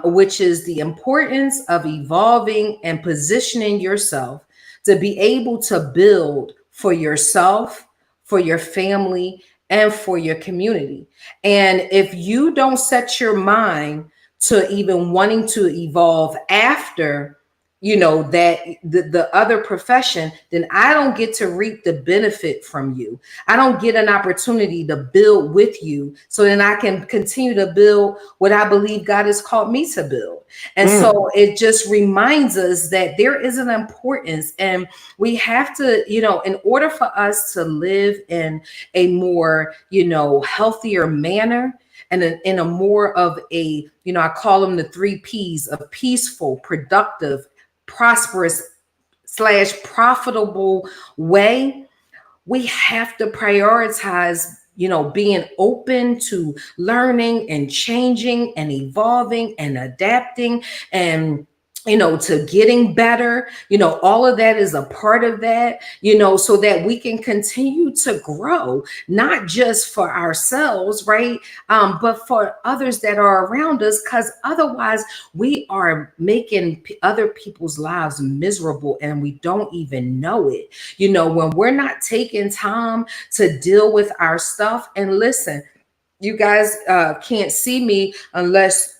which is the importance of evolving and positioning yourself to be able to build for yourself, for your family, and for your community. And if you don't set your mind to even wanting to evolve after, that the other profession, then I don't get to reap the benefit from you. I don't get an opportunity to build with you, so then I can continue to build what I believe God has called me to build. And so it just reminds us that there is an importance, and we have to, in order for us to live in a more, healthier manner, and in a more of a, I call them the 3 P's of peaceful, productive, prosperous / profitable way, we have to prioritize, being open to learning and changing and evolving and adapting and to getting better. All of that is a part of that, so that we can continue to grow, not just for ourselves, right? But for others that are around us, because otherwise we are making other people's lives miserable and we don't even know it. When we're not taking time to deal with our stuff. And listen, you guys can't see me unless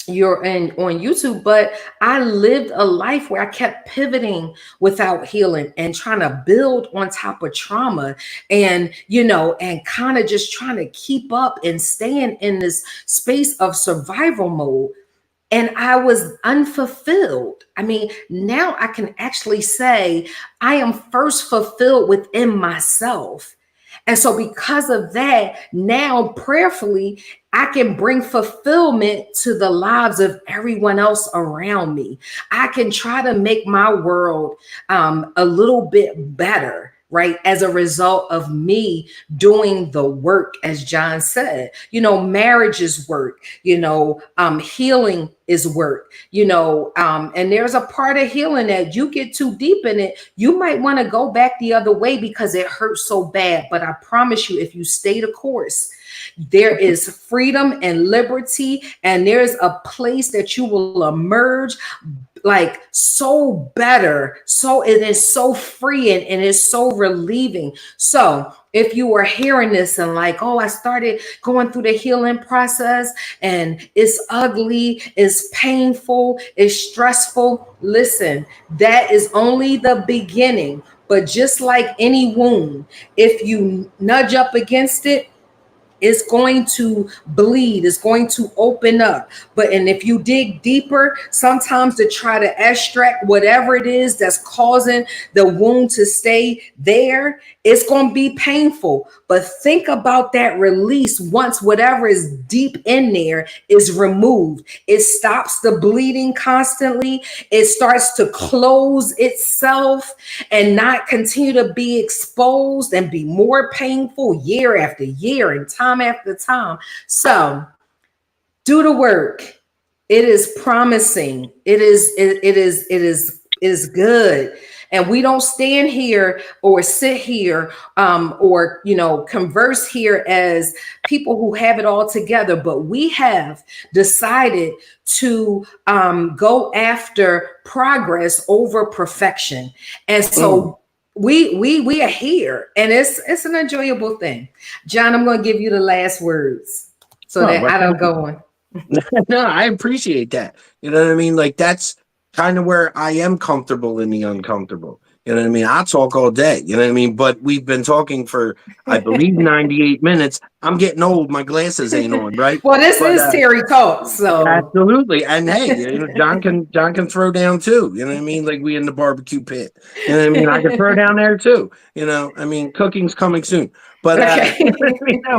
you're on YouTube, but I lived a life where I kept pivoting without healing and trying to build on top of trauma, and and kind of just trying to keep up and staying in this space of survival mode. And I was unfulfilled. I mean, now I can actually say I am first fulfilled within myself. And so, because of that, now prayerfully, I can bring fulfillment to the lives of everyone else around me. I can try to make my world a little bit better, right? As a result of me doing the work, as John said, marriage is work, healing is work, and there's a part of healing that you get too deep in it, you might want to go back the other way because it hurts so bad. But I promise you, if you stay the course, there is freedom and liberty, and there's a place that you will emerge like so better. So it is so freeing and it's so relieving. So if you are hearing this and like, oh, I started going through the healing process and it's ugly, it's painful, it's stressful, listen, that is only the beginning. But just like any wound, if you nudge up against it, it's going to bleed, it's going to open up. And if you dig deeper, sometimes to try to extract whatever it is that's causing the wound to stay there, it's going to be painful. But think about that release once whatever is deep in there is removed. It stops the bleeding constantly. It starts to close itself and not continue to be exposed and be more painful year after year and time after time. So do the work. It is promising. It is good. And we don't stand here or sit here or converse here as people who have it all together, but we have decided to go after progress over perfection. And so we are here, and it's an enjoyable thing. John, I'm going to give you the last words so that I don't go on. No, I appreciate that. You know what I mean? Like, that's kind of where I am comfortable in the uncomfortable. You know what I mean? I'll talk all day. You know what I mean? But we've been talking for, I believe, 98 minutes. I'm getting old. My glasses ain't on, right? Well, this is Terry Talks, so absolutely. And hey, John can throw down too. You know what I mean? Like, we in the barbecue pit. You know what I mean? I can throw down there too. I mean, cooking's coming soon. But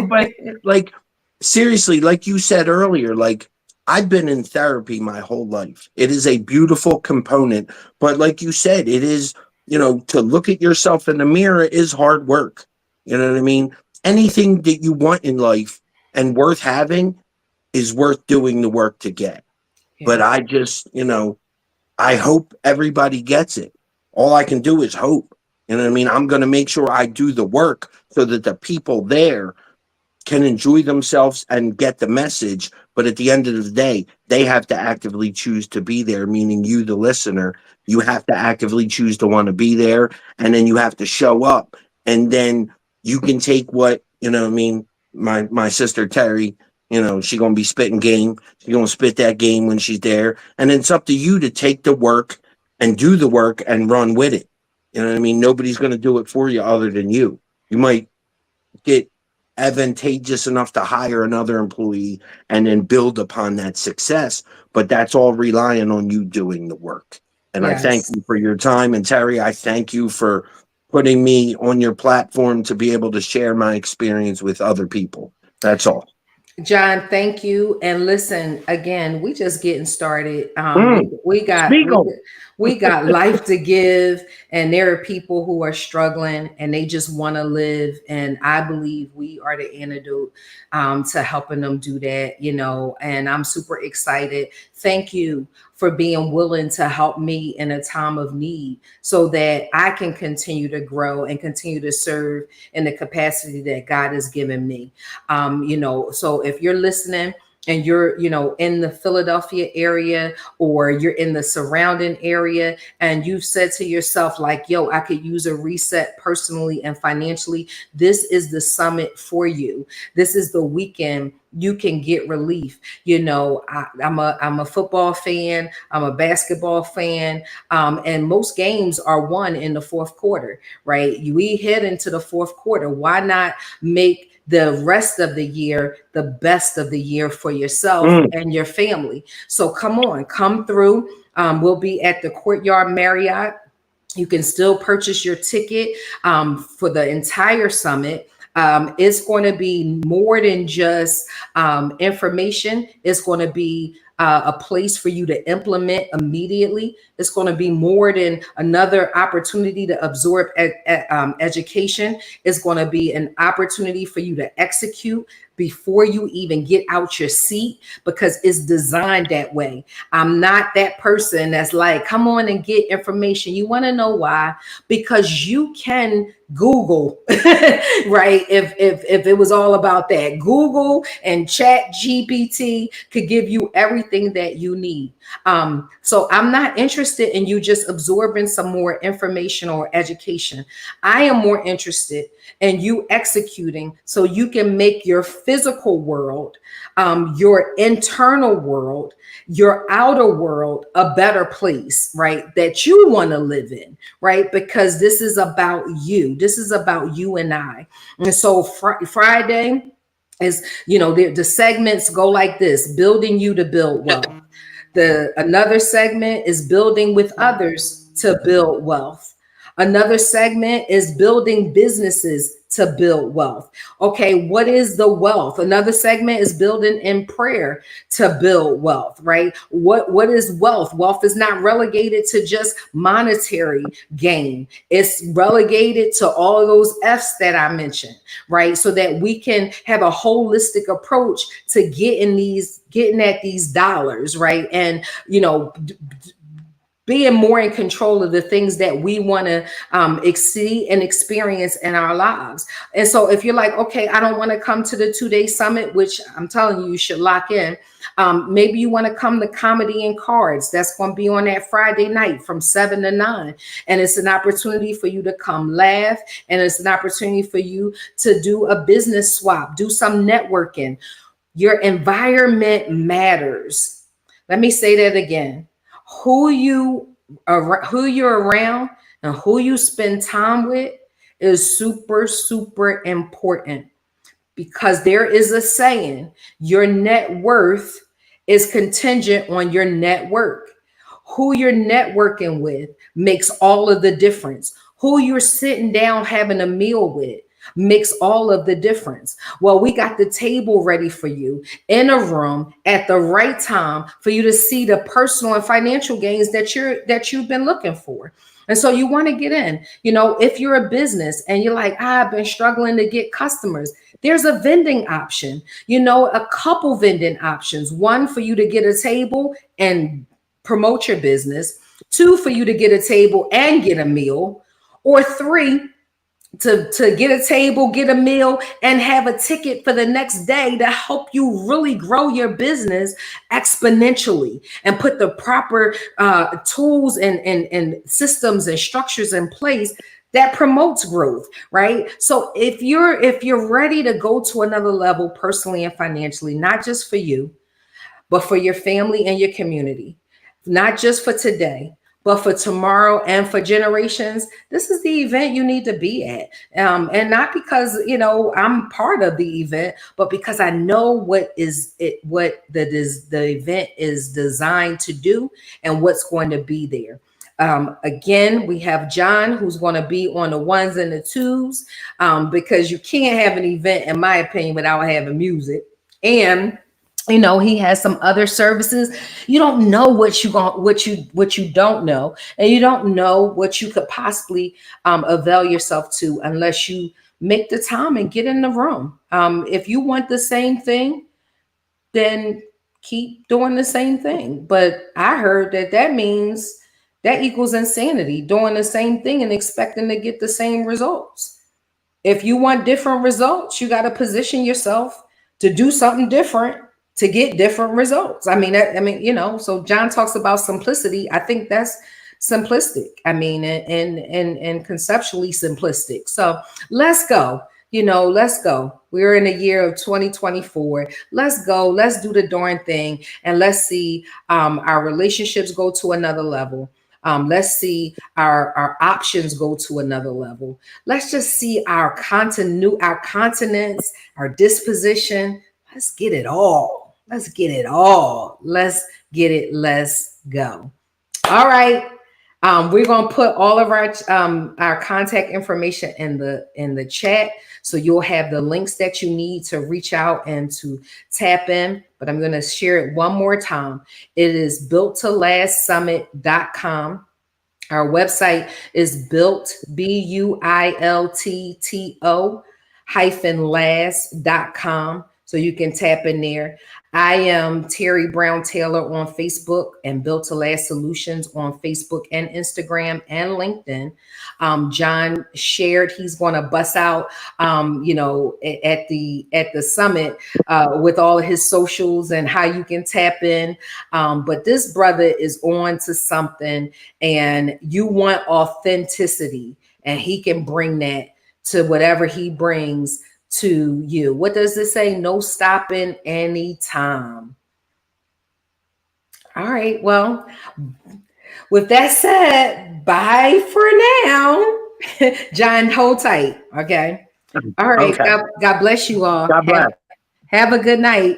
but like, seriously, like you said earlier, like, I've been in therapy my whole life. It is a beautiful component, but like you said, it is, to look at yourself in the mirror is hard work. You know what I mean? Anything that you want in life and worth having is worth doing the work to get. But Yes. I just, I hope everybody gets it. All I can do is hope. You know what I mean? I'm going to make sure I do the work so that the people there can enjoy themselves and get the message. But at the end of the day, they have to actively choose to be there, meaning you, the listener, you have to actively choose to want to be there. And then you have to show up. And then you can take what, what I mean, my sister Terry, she gonna be spitting game. She's gonna spit that game when she's there. And it's up to you to take the work and do the work and run with it. You know what I mean? Nobody's gonna do it for you other than you. You might get advantageous enough to hire another employee and then build upon that success. But that's all relying on you doing the work. And I thank Yes. you for your time. And Terry, I thank you for putting me on your platform to be able to share my experience with other people. That's all. John, thank you. And listen, again, we just getting started. We got Speak on. we got life to give, and there are people who are struggling and they just want to live. And I believe we are the antidote to helping them do that, and I'm super excited. Thank you for being willing to help me in a time of need so that I can continue to grow and continue to serve in the capacity that God has given me. So if you're listening and you're, in the Philadelphia area or you're in the surrounding area and you've said to yourself, like, yo, I could use a reset personally and financially, this is the summit for you. This is the weekend you can get relief. I'm a football fan. I'm a basketball fan. And most games are won in the fourth quarter, right? We head into the fourth quarter. Why not make the rest of the year the best of the year for yourself and your family? So come through. We'll be at the Courtyard Marriott. You can still purchase your ticket for the entire summit. It's going to be more than just information. It's going to be a place for you to implement immediately. It's going to be more than another opportunity to absorb education. It's going to be an opportunity for you to execute before you even get out your seat, because it's designed that way. I'm not that person that's like, come on and get information. You want to know why? Because you can Google, right? If it was all about that, Google and Chat GPT could give you everything that you need. So I'm not interested in you just absorbing some more information or education. I am more interested in you executing so you can make your physical world, your internal world, your outer world a better place, right? That you want to live in, right? Because this is about you. This is about you and I. And so Friday is, the segments go like this: building you to build wealth. Another segment is building with others to build wealth. Another segment is building businesses to build wealth. Okay, what is the wealth? Another segment is building in prayer to build wealth, right? What is wealth? Wealth is not relegated to just monetary gain. It's relegated to all of those F's that I mentioned, right? So that we can have a holistic approach to getting at these dollars, right? And being more in control of the things that we want to exceed and experience in our lives. And so if you're like, okay, I don't want to come to the 2-day summit, which I'm telling you, you should lock in. Maybe you want to come to Comedy and Cards. That's going to be on that Friday night from 7 to 9. And it's an opportunity for you to come laugh. And it's an opportunity for you to do a business swap, do some networking. Your environment matters. Let me say that again. Who you're around and who you spend time with is super, super important, because there is a saying, your net worth is contingent on your network. Who you're networking with makes all of the difference. Who you're sitting down having a meal with makes all of the difference. Well, we got the table ready for you in a room at the right time for you to see the personal and financial gains that you've been looking for. And so you want to get in. If you're a business and you're like, I've been struggling to get customers, there's a vending option, a couple vending options. One, for you to get a table and promote your business. Two, for you to get a table and get a meal. Or three, to get a table, get a meal, and have a ticket for the next day to help you really grow your business exponentially and put the proper tools and systems and structures in place that promotes growth, right? So if you're ready to go to another level personally and financially, not just for you, but for your family and your community, not just for today, but for tomorrow and for generations, this is the event you need to be at. And not because, I'm part of the event, but because I know what the event is designed to do and what's going to be there. Again, we have John, who's going to be on the ones and the twos, because you can't have an event, in my opinion, without having music. And he has some other services. You don't know what you don't know, and you don't know what you could possibly avail yourself to unless you make the time and get in the room. If you want the same thing, then keep doing the same thing. But I heard that means that equals insanity, doing the same thing and expecting to get the same results. If you want different results, you got to position yourself to do something different to get different results. So John talks about simplicity. I think that's simplistic. And conceptually simplistic. So let's go. Let's go. We're in the year of 2024. Let's go. Let's do the darn thing. And let's see our relationships go to another level. Let's see our options go to another level. Let's just see our continence, our disposition. Let's get it all. Let's get it all. Let's get it. Let's go. All right. We're gonna put all of our contact information in the chat, so you'll have the links that you need to reach out and to tap in. But I'm gonna share it one more time. It is builttolastsummit.com. Our website is BuiltBuilto-last.com. So you can tap in there. I am Terry Brown Taylor on Facebook and Built to Last Solutions on Facebook and Instagram and LinkedIn. John shared he's going to bust out, at the summit with all of his socials and how you can tap in. But this brother is on to something, and you want authenticity, and he can bring that to whatever he brings to you. What does it say? No stopping anytime. All right. Well, with that said, bye for now. John, hold tight. Okay. All right. Okay. God bless you all. God bless. Have a good night.